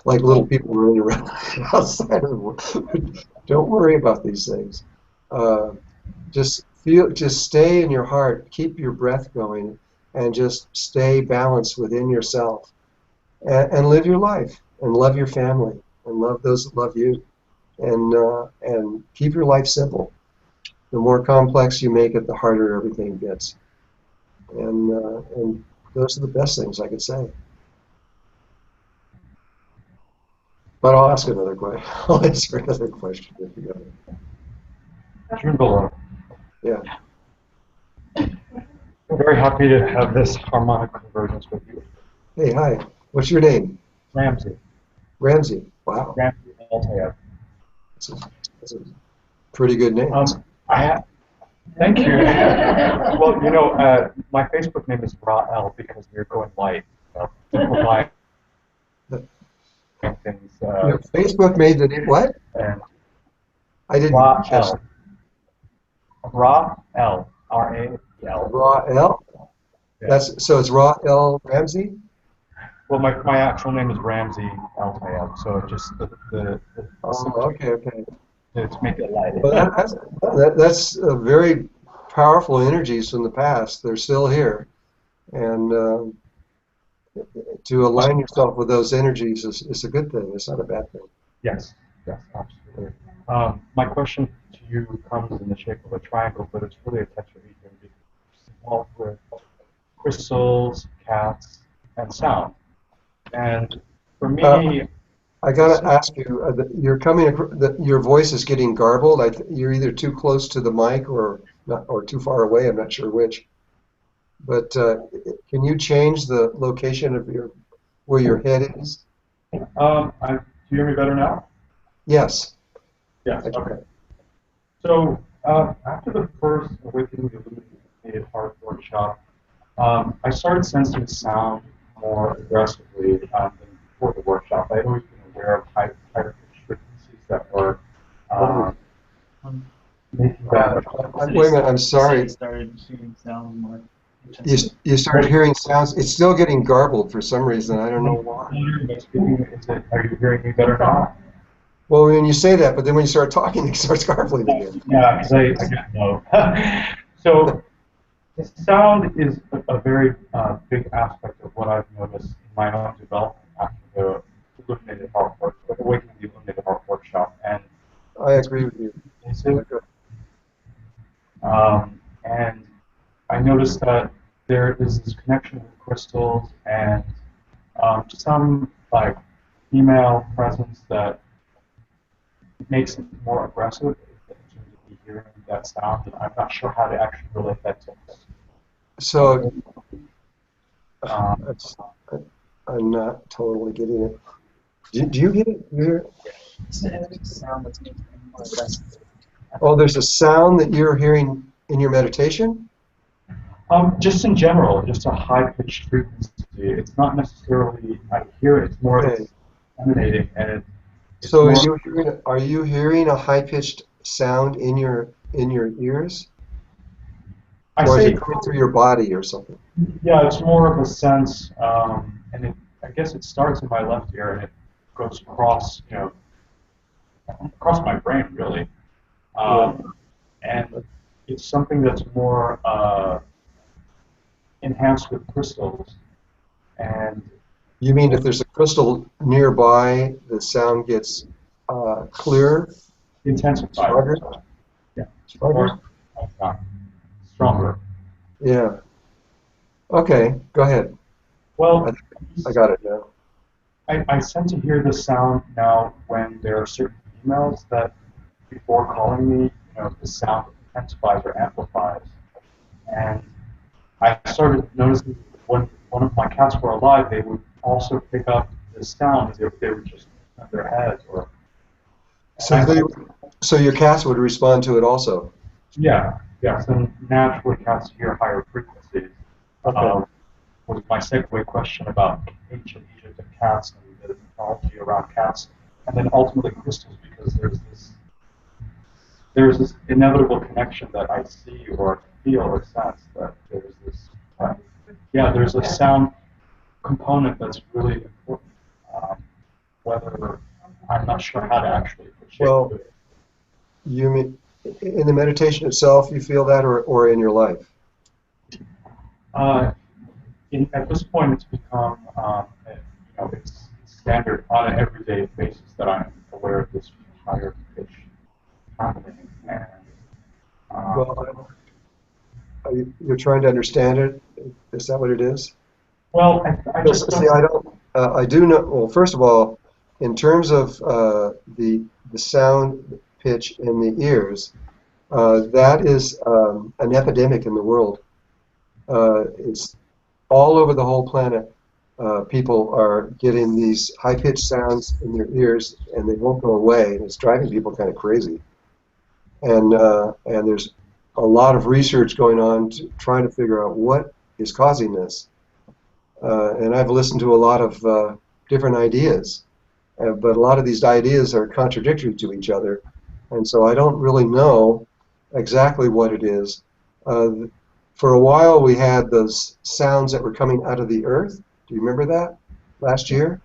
like little people running around outside of the world. Don't worry about these things. Just stay in your heart, keep your breath going, and just stay balanced within yourself, and live your life, and love your family, and love those that love you, and keep your life simple. The more complex you make it, the harder everything gets. And those are the best things I could say. But I'll ask another question. I'll answer another question if you got it. Drunvalo. Yeah. I'm very happy to have this harmonic convergence with you. Hey, hi. What's your name? Ramsey. Ramsey. Wow. Ramsey, Altair. That's a pretty good name. Thank you. Well, you know, my Facebook name is Ra-El because we're going light. Simplify things. Your Facebook made the name what? I didn't catch Ra-El. Ra-El. R-A-L. Ra-El? Yeah. So it's Ra-El Ramsey? Well, my actual name is Ramsey Altair, so just the Oh, okay. to make it light. Well, that's a very powerful energies from the past. They're still here, and to align yourself with those energies is a good thing. It's not a bad thing. Yes, yes, absolutely. My question to you comes in the shape of a triangle, but it's really a tetrahedron because it's involved with crystals, cats, and sound. And for me, I gotta ask you, you're your voice is getting garbled. You're either too close to the mic or not, or too far away. I'm not sure which. But can you change the location of where your head is? do you hear me better now? Yes. Yes. Okay. So after the first Awakening the Illuminated Heart workshop, I started sensing sound more aggressively than before the workshop. I'd always been aware of higher pitch frequencies that were making that. Wait a minute. I'm sorry. You started hearing sounds more You started hearing sounds. It's still getting garbled for some reason. I don't know why. Are you hearing me better now? Well, when you say that, but then when you start talking, it starts garbling again. Yeah, because I get no. So sound is a very big aspect of what I've noticed in my own development after the Illuminated Heart workshop, Awakening the Illuminated Heart workshop, and I agree with you. And I noticed that there is this connection with crystals and some like female presence that makes it more aggressive in terms of hearing that sound, and I'm not sure how to actually relate that to this. So I'm not totally getting it. Do you get it? You hear it? Oh, there's a sound that you're hearing in your meditation? Just in general, just a high-pitched frequency. It's not necessarily I hear it. It's more emanating, and so are you hearing a high-pitched sound in your ears? Or is it coming through your body or something? Yeah, it's more of a sense, and I guess it starts in my left ear and it goes across, across my brain really, and it's something that's more enhanced with crystals. And you mean if there's a crystal nearby, the sound gets clearer? Intensified. Stronger? Yeah. Stronger? Stronger. Yeah. Okay, go ahead. Well, I got it now. I tend to hear the sound now when there are certain emails that before calling me, the sound intensifies or amplifies. And I started noticing when one of my cats were alive, they would also pick up the sound as if they were just on their heads. So your cats would respond to it also? Yeah, yes. And naturally, cats hear higher frequencies. Okay. Was my segue question about ancient Egypt and cats and the mythology around cats, and then ultimately crystals, because there's this inevitable connection that I see or feel or sense that there's this there's a sound component that's really important, whether I'm not sure how to actually appreciate it. You mean in the meditation itself you feel that, or in your life? At this point, it's become it's standard on an everyday basis that I'm aware of this higher pitch happening. And, you're trying to understand it. Is that what it is? Well, I just see. I don't. I do know. Well, first of all, in terms of the sound pitch in the ears, that is an epidemic in the world. It's all over the whole planet. People are getting these high-pitched sounds in their ears, and they won't go away. And it's driving people kind of crazy. And there's a lot of research going on trying to figure out what is causing this. And I've listened to a lot of different ideas, but a lot of these ideas are contradictory to each other, and so I don't really know exactly what it is. For a while, we had those sounds that were coming out of the earth. Do you remember that last year?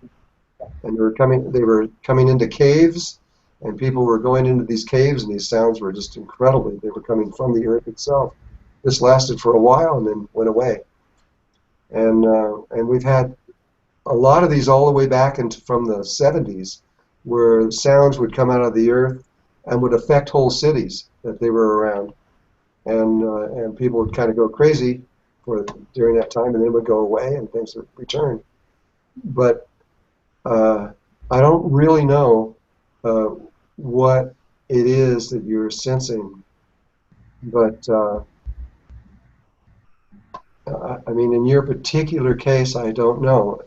And they were coming into caves, and people were going into these caves, and these sounds were just incredible. They were coming from the earth itself. this lasted for a while and then went away. And we've had a lot of these all the way back from the 70s, where sounds would come out of the earth and would affect whole cities that they were around, and people would kind of go crazy during that time, and then would go away and things would return. But I don't really know what it is that you're sensing, but I mean, in your particular case, I don't know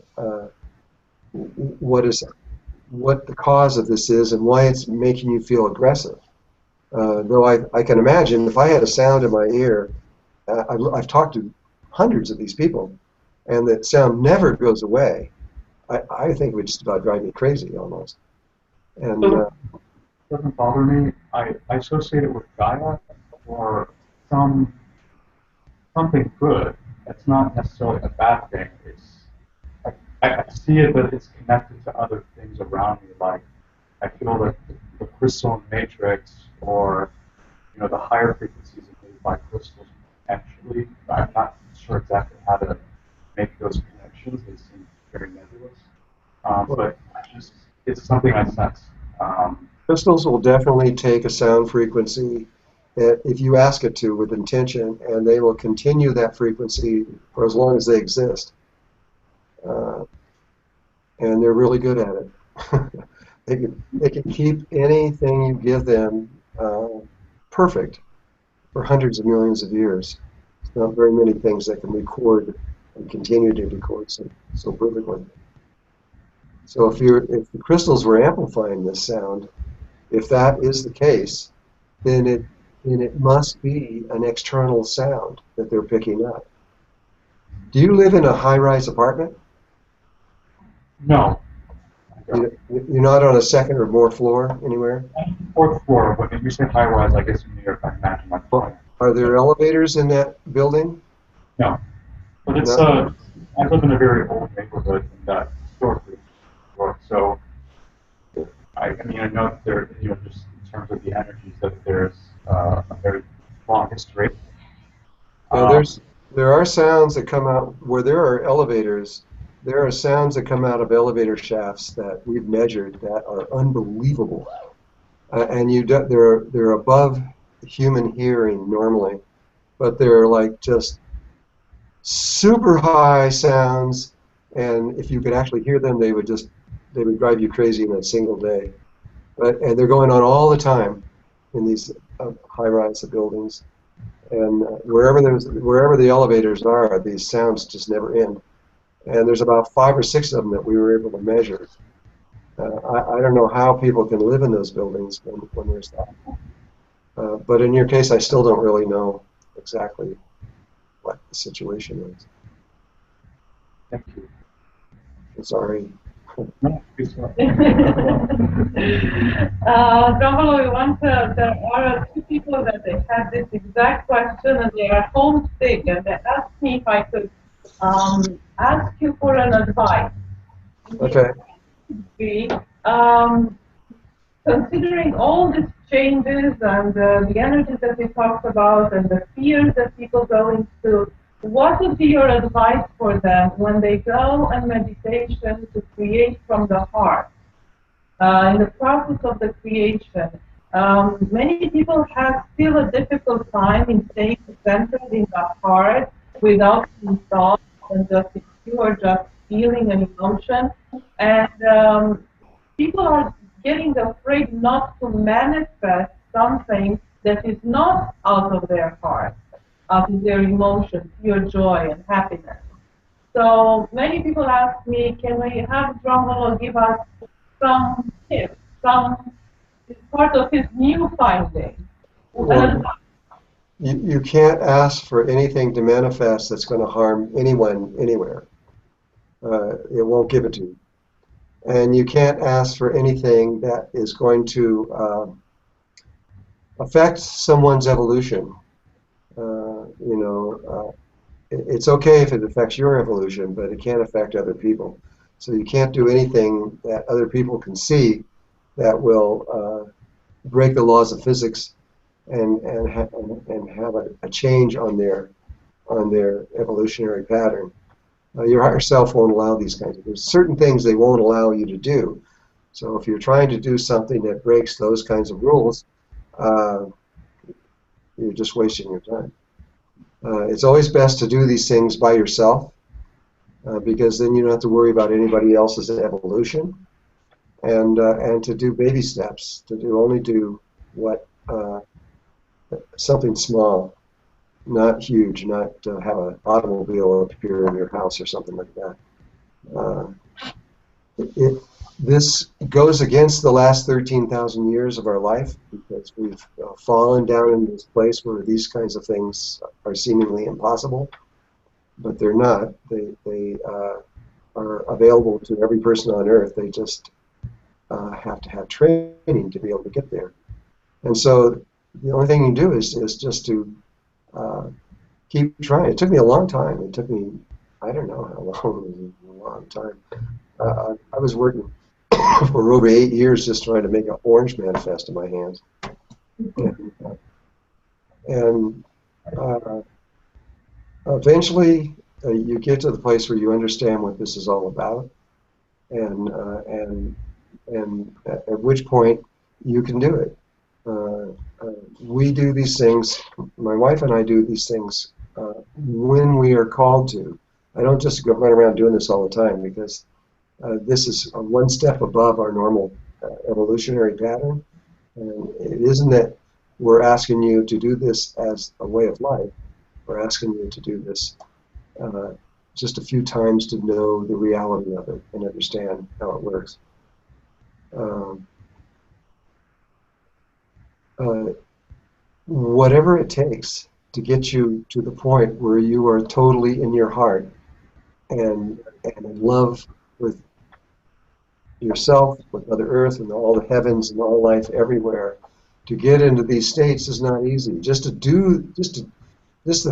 what the cause of this is and why it's making you feel aggressive. Though I can imagine if I had a sound in my ear, I've talked to hundreds of these people, and that sound never goes away. I think it would just about drive me crazy almost. And it doesn't bother me. I associate it with Gaia or something good. It's not necessarily a bad thing. I see it that it's connected to other things around me. Like I feel that the crystal matrix, or the higher frequencies emitted by crystals. Actually, I'm not sure exactly how to make those connections. They seem very nebulous, but it's something I sense. Crystals will definitely take a sound frequency if you ask it to with intention, and they will continue that frequency for as long as they exist. And they're really good at it. They can keep anything you give them perfect for hundreds of millions of years. There's not very many things that can record and continue to record so perfectly. So if the crystals were amplifying this sound, if that is the case, then it must be an external sound that they're picking up. Do you live in a high-rise apartment? No. You're not on a second or more floor anywhere? Fourth floor, but if you say high-rise, I guess in New York I imagine like floor. Are there elevators in that building? No. But it's No? I live in a very old neighborhood in that historically, so I mean I know that there, just in terms of the energies, that there's a very long history. Yeah, there are sounds that come out where there are elevators. There are sounds that come out of elevator shafts that we've measured that are unbelievable, and they're above human hearing normally, but they're like just super high sounds, and if you could actually hear them, they would drive you crazy in a single day. And they're going on all the time in these high-rise buildings, and wherever the elevators are, these sounds just never end. And there's about 5 or 6 of them that we were able to measure. I don't know how people can live in those buildings when there's that. But in your case, I still don't really know exactly what the situation is. Thank you. I'm sorry. No, please go. Drunvalo, there are 2 people that they had this exact question, and they are homesick, and they asked me if I could ask you for an advice. Okay. Considering all these changes and the energies that we talked about and the fears that people go into, what would be your advice for them when they go on meditation to create from the heart? In the process of the creation, many people have still a difficult time in staying centered in the heart without being thoughts and just pure just feeling and emotion. And people are getting afraid not to manifest something that is not out of their heart, out of their emotions, pure joy and happiness. So many people ask me, can we have Drunvalo give us some tips, some part of his new finding? Well, you can't ask for anything to manifest that's going to harm anyone anywhere. It won't give it to you. And you can't ask for anything that is going to affect someone's evolution. It's okay if it affects your evolution, but it can't affect other people. So you can't do anything that other people can see that will break the laws of physics and have a change on their evolutionary pattern. Your higher self won't allow these kinds of things. Certain things they won't allow you to do. So if you're trying to do something that breaks those kinds of rules, you're just wasting your time. It's always best to do these things by yourself, because then you don't have to worry about anybody else's evolution, and to do baby steps, to only do what something small, not huge, not have an automobile appear in your house or something like that. This goes against the last 13,000 years of our life, because we've fallen down in this place where these kinds of things are seemingly impossible, but they're not. They are available to every person on Earth. They just have to have training to be able to get there. And so the only thing you do is just to keep trying. It took me a long time. It took me, I don't know how long, it was a long time. I was working for over 8 years just trying to make an orange manifest in my hands. And eventually you get to the place where you understand what this is all about, and at which point you can do it. We do these things, my wife and I do these things when we are called to. I don't just go run around doing this all the time, because this is one step above our normal evolutionary pattern. And it isn't that we're asking you to do this as a way of life. We're asking you to do this just a few times to know the reality of it and understand how it works. Whatever it takes to get you to the point where you are totally in your heart and in love with yourself, with Mother Earth, and all the heavens and all life everywhere. To get into these states is not easy. Just the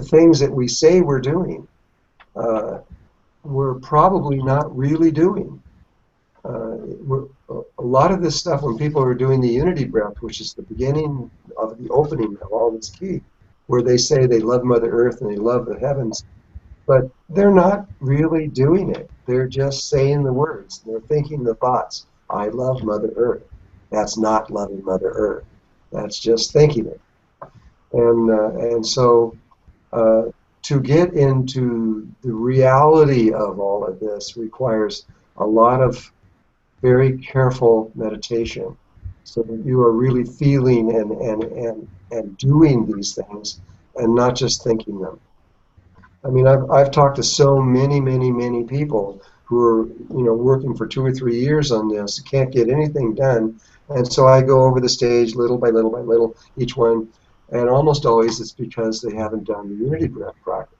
things that we say we're doing, we're probably not really doing. A lot of this stuff, when people are doing the unity breath, which is the beginning of the opening of all this key, where they say they love Mother Earth and they love the heavens, but they're not really doing it. They're just saying the words. They're thinking the thoughts. I love Mother Earth. That's not loving Mother Earth. That's just thinking it. And so to get into the reality of all of this requires a lot of very careful meditation, so that you are really feeling and doing these things and not just thinking them. I mean, I've talked to so many people who are working for 2 or 3 years on this, can't get anything done, and so I go over the stage little by little, each one, and almost always it's because they haven't done the unity breath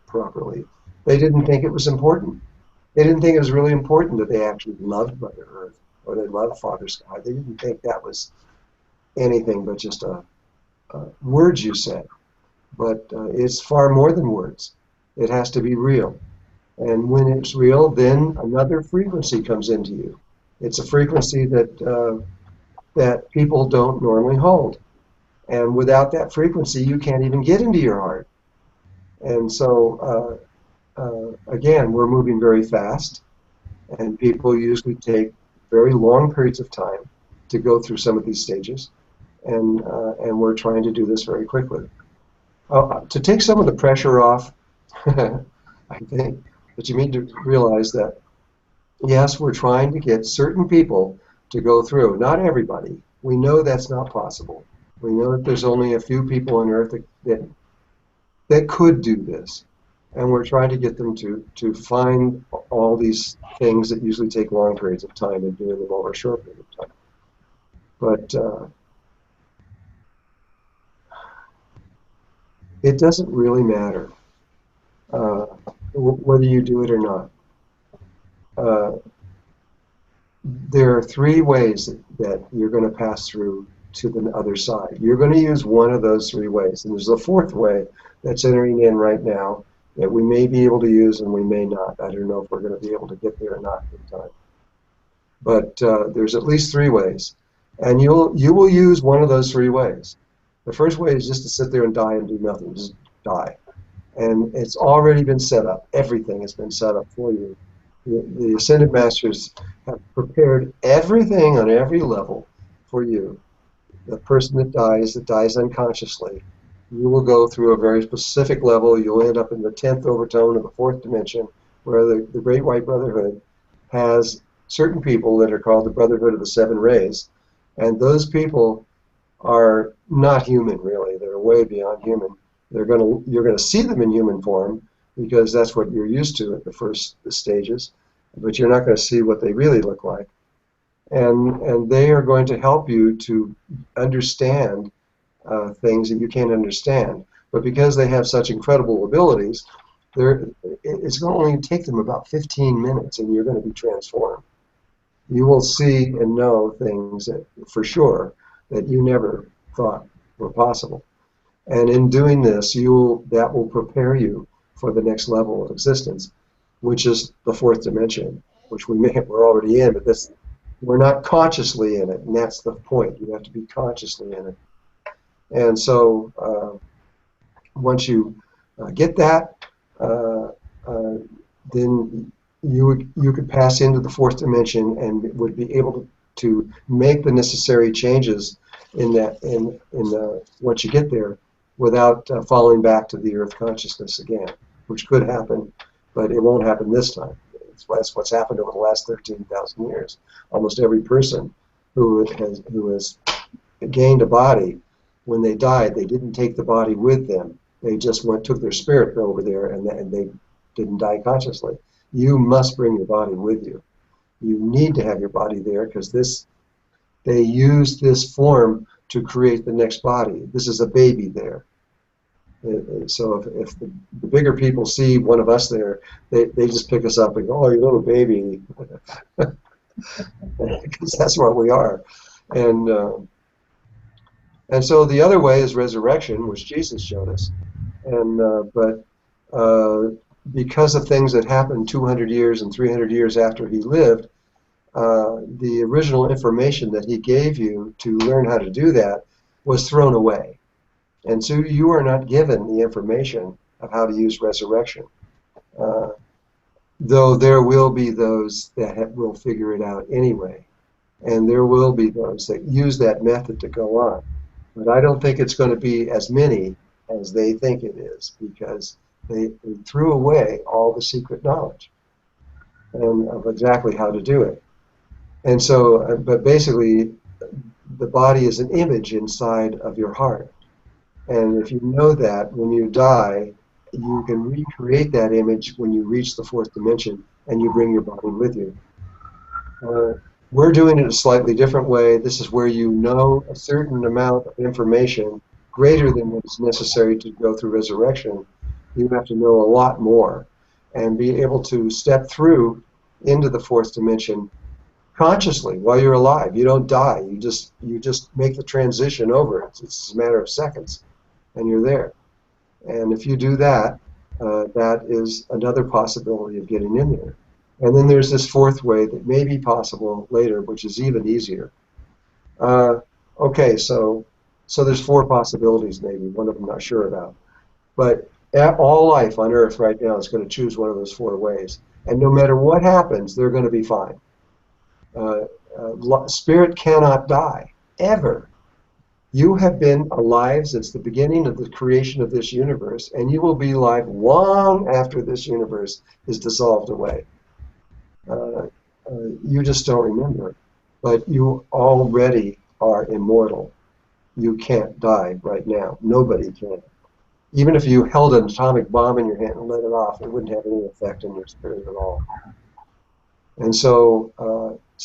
properly. They didn't think it was important. They didn't think it was really important that they actually loved Mother Earth or they loved Father Sky. They didn't think that was anything but just words you said. But it's far more than words. It has to be real. And when it's real, then another frequency comes into you. It's a frequency that people don't normally hold. And without that frequency, you can't even get into your heart. And so, again, we're moving very fast, and people usually take very long periods of time to go through some of these stages, and we're trying to do this very quickly. To take some of the pressure off, I think that you need to realize that, yes, we're trying to get certain people to go through. Not everybody. We know that's not possible. We know that there's only a few people on Earth that could do this. And we're trying to get them to find all these things that usually take long periods of time and doing them over a short period of time. But it doesn't really matter whether you do it or not. There are 3 ways that you're going to pass through to the other side. You're going to use one of those 3 ways. And there's a 4th way that's entering in right now that we may be able to use and we may not. I don't know if we're going to be able to get there or not in time. But there's at least 3 ways. And you will use one of those 3 ways. The first way is just to sit there and die and do nothing, just die. And it's already been set up. Everything has been set up for you. The Ascended Masters have prepared everything on every level for you. The person that dies unconsciously, you will go through a very specific level. You'll end up in the 10th overtone of the 4th dimension, where the Great White Brotherhood has certain people that are called the Brotherhood of the Seven Rays. And those people are not human, really. They're way beyond human. You're gonna see them in human form because that's what you're used to at the first stages, but you're not going to see what they really look like. And they are going to help you to understand things that you can't understand. But because they have such incredible abilities, it's going to only take them about 15 minutes, and you're going to be transformed. You will see and know things that, for sure, that you never thought were possible. And in doing this, that will prepare you for the next level of existence, which is the 4th dimension, which we're already in, but we're not consciously in it, and that's the point. You have to be consciously in it. And so once you get that, then you could pass into the 4th dimension and would be able to make the necessary changes once you get there, without falling back to the earth consciousness again, which could happen, but it won't happen this time. That's what's happened over the last 13,000 years. Almost every person who has gained a body, when they died, they didn't take the body with them. They just took their spirit over there, and they didn't die consciously. You must bring your body with you. You need to have your body there because they use this form to create the next body. This is a baby there. So if the bigger people see one of us there, they just pick us up and go, "Oh, you little baby," because that's what we are. And so the other way is resurrection, which Jesus showed us. But because of things that happened 200 years and 300 years after he lived, the original information that he gave you to learn how to do that was thrown away. And so you are not given the information of how to use resurrection. Though there will be those that will figure it out anyway. And there will be those that use that method to go on. But I don't think it's going to be as many as they think it is, because they threw away all the secret knowledge and of exactly how to do it. And so, but basically, the body is an image inside of your heart. And if you know that, when you die, you can recreate that image when you reach the 4th dimension and you bring your body with you. We're doing it a slightly different way. This is where you know a certain amount of information greater than what is necessary to go through resurrection. You have to know a lot more and be able to step through into the 4th dimension consciously while you're alive. You don't die. You just make the transition over. It's a matter of seconds, and you're there. And if you do that, that is another possibility of getting in there. And then there's this 4th way that may be possible later, which is even easier. Okay, so there's 4 possibilities maybe. One of them I'm not sure about. But all life on Earth right now is going to choose one of those 4 ways. And no matter what happens, they're going to be fine. Spirit cannot die, ever. You have been alive since the beginning of the creation of this universe, and you will be alive long after this universe is dissolved away. You just don't remember. But you already are immortal. You can't die right now. Nobody can. Even if you held an atomic bomb in your hand and let it off, it wouldn't have any effect on your spirit at all. And so,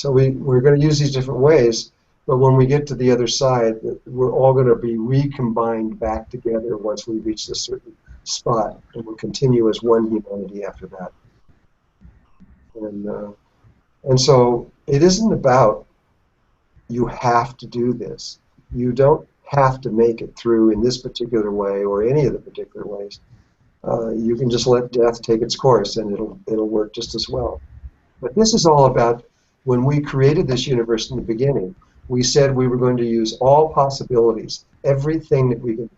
we're going to use these different ways, but when we get to the other side, we're all going to be recombined back together once we reach this certain spot, and we'll continue as one humanity after that. And so it isn't about you have to do this. You don't have to make it through in this particular way or any of the particular ways. You can just let death take its course, and it'll work just as well. But this is all about when we created this universe in the beginning. we said we were going to use all possibilities, everything that we could,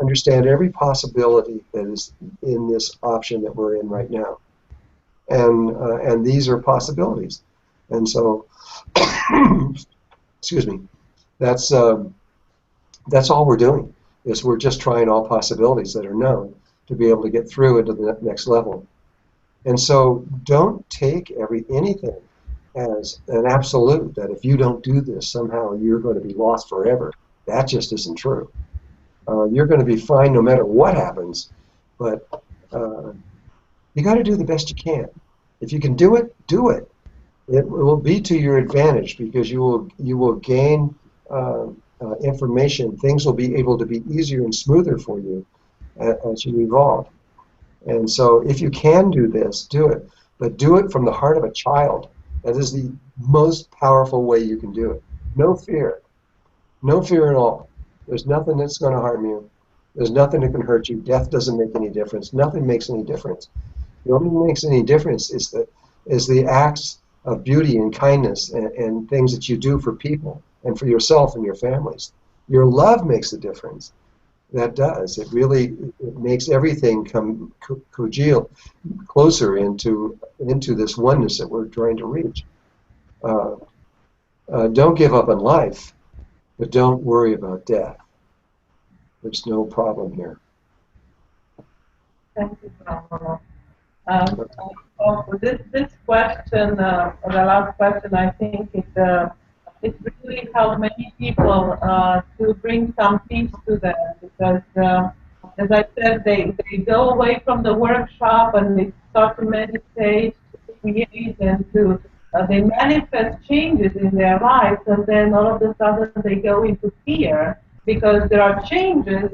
understand every possibility that is in this option that we're in right now. And these are possibilities. And so, excuse me, that's all we're doing, is we're just trying all possibilities that are known to be able to get through into the next level. And so don't take anything as an absolute, that if you don't do this, somehow you're going to be lost forever. That just isn't true. You're going to be fine no matter what happens, but you got to do the best you can. If you can do it, do it. It will be to your advantage, because you will gain information. Things will be able to be easier and smoother for you as you evolve. And so if you can do this, do it. But do it from the heart of a child. That is the most powerful way you can do it. No fear. No fear at all. There's nothing that's going to harm you. There's nothing that can hurt you. Death doesn't make any difference. Nothing makes any difference. The only thing that makes any difference is the acts of beauty and kindness and things that you do for people and for yourself and your families. Your love makes a difference. That does. It makes everything come congeal closer into this oneness that we're trying to reach. Don't give up on life, but don't worry about death. There's no problem here. Thank you, Drunvalo. This question, the last question, I think it really helped many people to bring some peace to them, because as I said, they go away from the workshop and they start to meditate, to create, and they manifest changes in their lives, and then all of a sudden they go into fear because there are changes.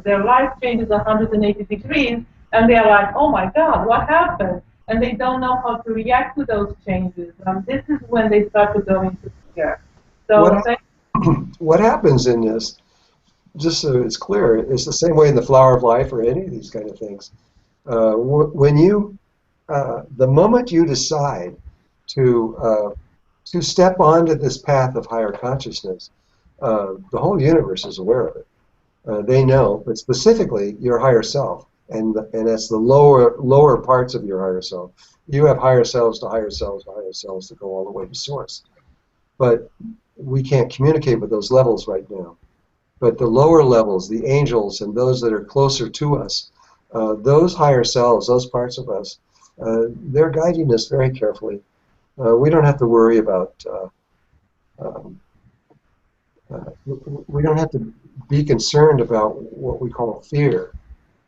Their life changes 180 degrees, and they're like, oh my God, what happened? And they don't know how to react to those changes. This is when they start to go into fear. So what happens in this, just so it's clear, is the same way in the flower of life or any of these kind of things. When the moment you decide to step onto this path of higher consciousness, the whole universe is aware of it. They know, but specifically your higher self, and that's the lower parts of your higher self. You have higher selves to higher selves to higher selves that go all the way to source. But we can't communicate with those levels right now. But the lower levels, the angels and those that are closer to us, those higher selves, those parts of us, they're guiding us very carefully. We don't have to worry about, we don't have to be concerned about what we call fear.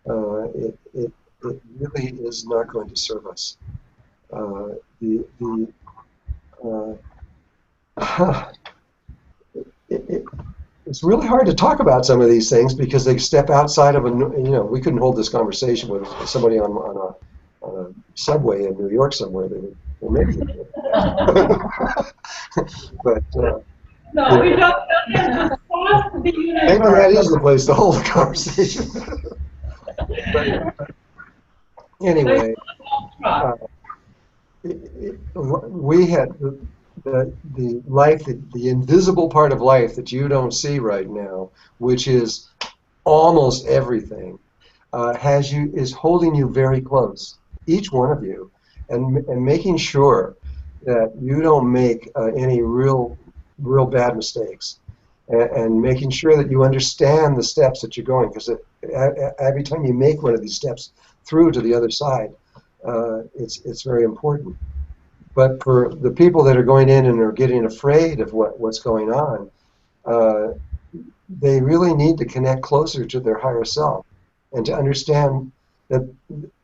It really is not going to serve us. It's really hard to talk about some of these things because they step outside of we couldn't hold this conversation with somebody on a subway in New York somewhere. Well, maybe they could. But no, we don't have to cross the universe. maybe that is the place to hold the conversation. But anyway, we had the life, the invisible part of life that you don't see right now, which is almost everything, is holding you very close, each one of you, and making sure that you don't make any real bad mistakes, and making sure that you understand the steps that you're going, because every time you make one of these steps through to the other side, it's very important. But for the people that are going in and are getting afraid of what's going on, they really need to connect closer to their higher self and to understand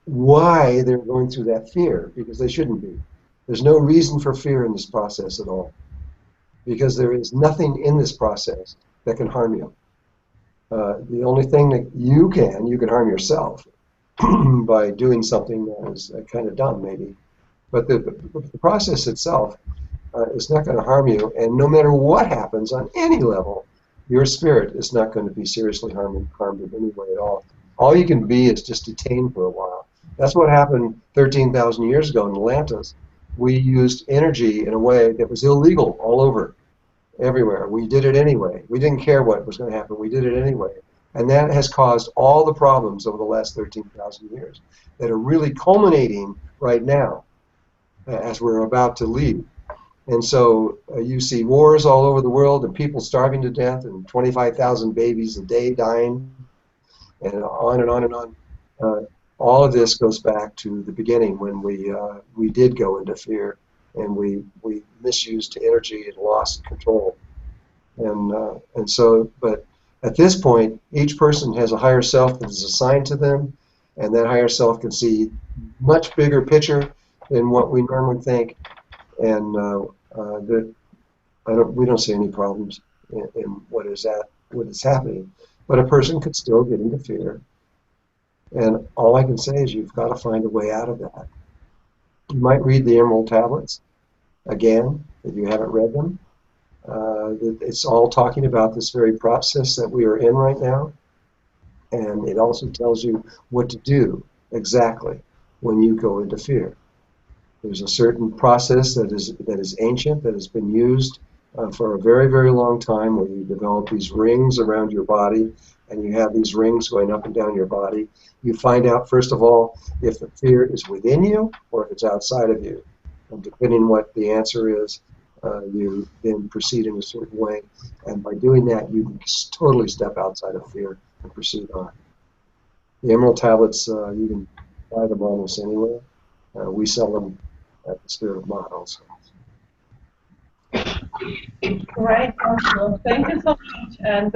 why they're going through that fear, because they shouldn't be. There's no reason for fear in this process at all, because there is nothing in this process that can harm you. The only thing that you can harm yourself by doing something that is kind of dumb, maybe. But the process itself is not going to harm you, and no matter what happens on any level, your spirit is not going to be seriously harmed in any way at all. All you can be is just detained for a while. That's what happened 13,000 years ago in Atlantis. we used energy in a way that was illegal all over, everywhere. We did it anyway. We didn't care what was going to happen. We did it anyway. And that has caused all the problems over the last 13,000 years that are really culminating right now as we're about to leave. And so you see wars all over the world and people starving to death and 25,000 babies a day dying and on and on and on. All of this goes back to the beginning when we did go into fear and we misused energy and lost control. And so, but at this point, each person has a higher self that is assigned to them, and that higher self can see much bigger picture than what we normally think. And we don't see any problems in what is happening. But a person could still get into fear. And all I can say is you've got to find a way out of that. You might read the Emerald Tablets again, if you haven't read them. It's all talking about this very process that we are in right now. And it also tells you what to do exactly when you go into fear. There's a certain process that is ancient, that has been used for a very, very long time, where you develop these rings around your body, and you have these rings going up and down your body. You find out, first of all, if the fear is within you or if it's outside of you. And depending on what the answer is, you then proceed in a certain way. And by doing that, you can totally step outside of fear and proceed on. The Emerald Tablets, you can buy them almost anywhere. We sell them at the Spirit of Mahat also. Great, awesome. Thank you so much. And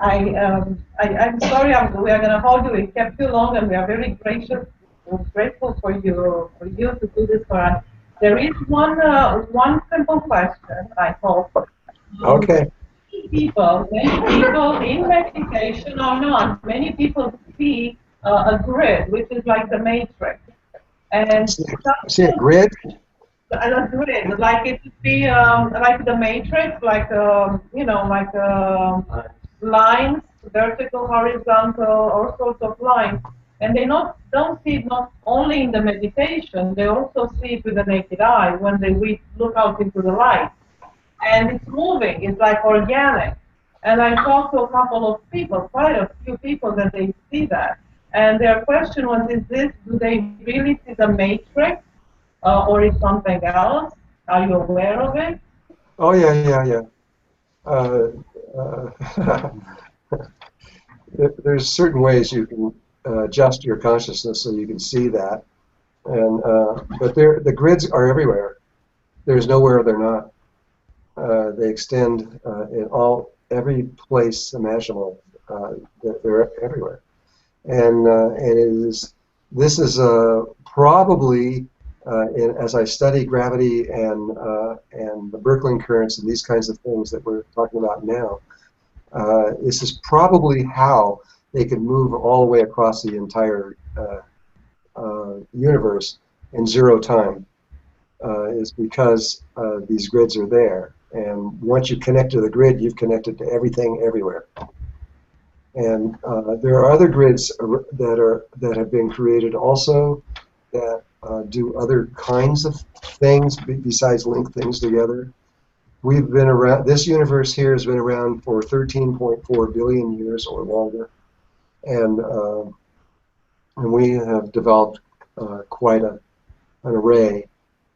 I'm sorry we are going to hold you. We kept you long, and we are very grateful for you to do this for us. There is one simple question, I hope. Okay. Many people in meditation or not, many people see a grid, which is like the matrix. And see a grid? A grid, like it would be like the matrix, like like lines, vertical, horizontal, all sorts of lines. And they don't see it not only in the meditation, they also see it with the naked eye when they look out into the light. And it's moving, it's like organic. And I talked to a couple of people, quite a few people, that they see that. And their question was, do they really see the matrix, or is something else? Are you aware of it? Oh, yeah. There's certain ways you can adjust your consciousness so you can see that, and but the grids are everywhere. There's nowhere they're not. They extend in every place imaginable. They're everywhere, and this is probably as I study gravity and the Birkeland currents and these kinds of things that we're talking about now. This is probably how they can move all the way across the entire universe in zero time, is because these grids are there. And once you connect to the grid, you've connected to everything everywhere. And there are other grids that have been created also that do other kinds of things besides link things together. We've been around, this universe here has been around for 13.4 billion years or longer, and we have developed quite an array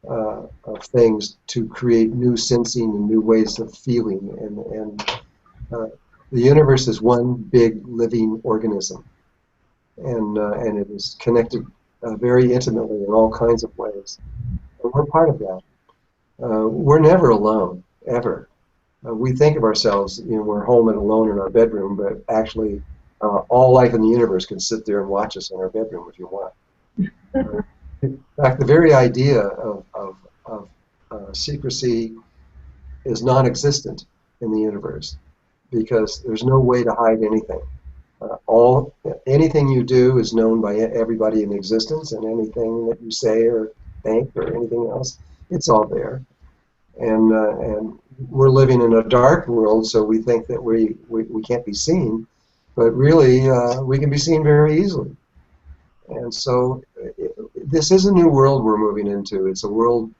of things to create new sensing and new ways of feeling, and the universe is one big living organism, and it is connected very intimately in all kinds of ways, and we're part of that. We're never alone. Ever. We think of ourselves, we're home and alone in our bedroom, but actually all life in the universe can sit there and watch us in our bedroom if you want. In fact, the very idea of secrecy is non-existent in the universe, because there's no way to hide anything. Anything you do is known by everybody in existence, and anything that you say or think or anything else, it's all there. And we're living in a dark world, so we think that we can't be seen, but really we can be seen very easily. And so this is a new world we're moving into. It's a world,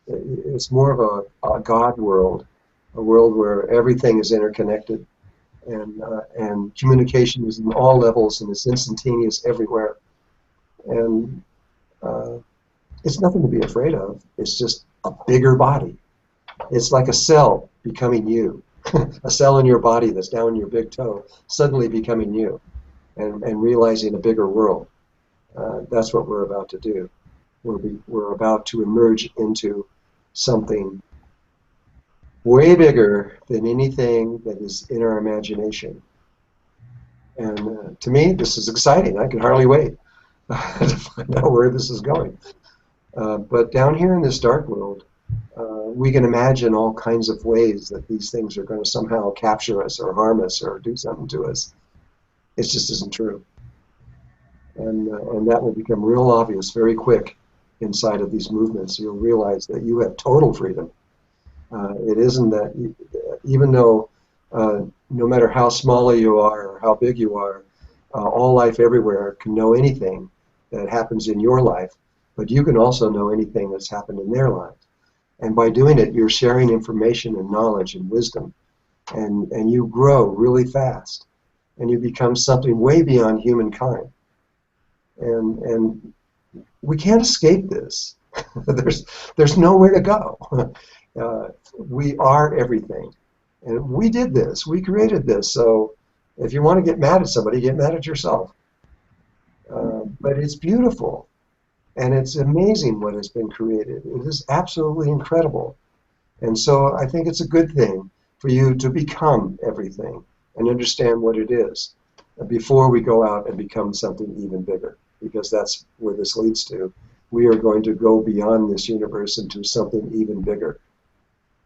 it's more of a God world, a world where everything is interconnected, and communication is in all levels, and it's instantaneous everywhere. And it's nothing to be afraid of. It's just a bigger body. It's like a cell becoming you. A cell in your body that's down in your big toe suddenly becoming you, and realizing a bigger world. That's what we're about to do. We're about to emerge into something way bigger than anything that is in our imagination. And to me, this is exciting. I can hardly wait to find out where this is going. But down here in this dark world, we can imagine all kinds of ways that these things are going to somehow capture us or harm us or do something to us. It just isn't true. And that will become real obvious very quick inside of these movements. You'll realize that you have total freedom. It isn't that, even though no matter how small you are or how big you are, all life everywhere can know anything that happens in your life, but you can also know anything that's happened in their lives. And by doing it, you're sharing information and knowledge and wisdom, and you grow really fast, and you become something way beyond humankind. And we can't escape this. There's nowhere to go. We are everything, and we did this. We created this. So if you want to get mad at somebody, get mad at yourself. But it's beautiful, and it's amazing what has been created. It is absolutely incredible. And so I think it's a good thing for you to become everything and understand what it is before we go out and become something even bigger, because that's where this leads to. We are going to go beyond this universe into something even bigger.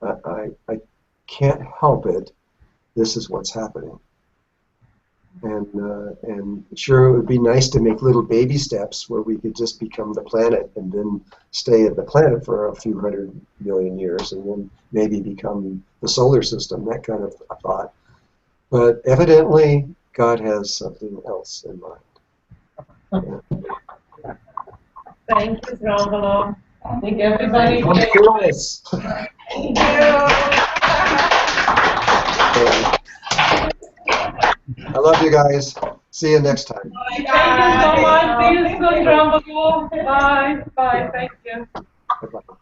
I can't help it. This is what's happening. And sure, it would be nice to make little baby steps where we could just become the planet and then stay at the planet for a few 100 million years and then maybe become the solar system, that kind of thought. But evidently, God has something else in mind. Yeah. Thank you, Drunvalo. I think everybody. Thank you. I love you guys. See you next time. Thank you so much. See you soon, Drunvalo. Bye. Bye. Thank you. Bye-bye.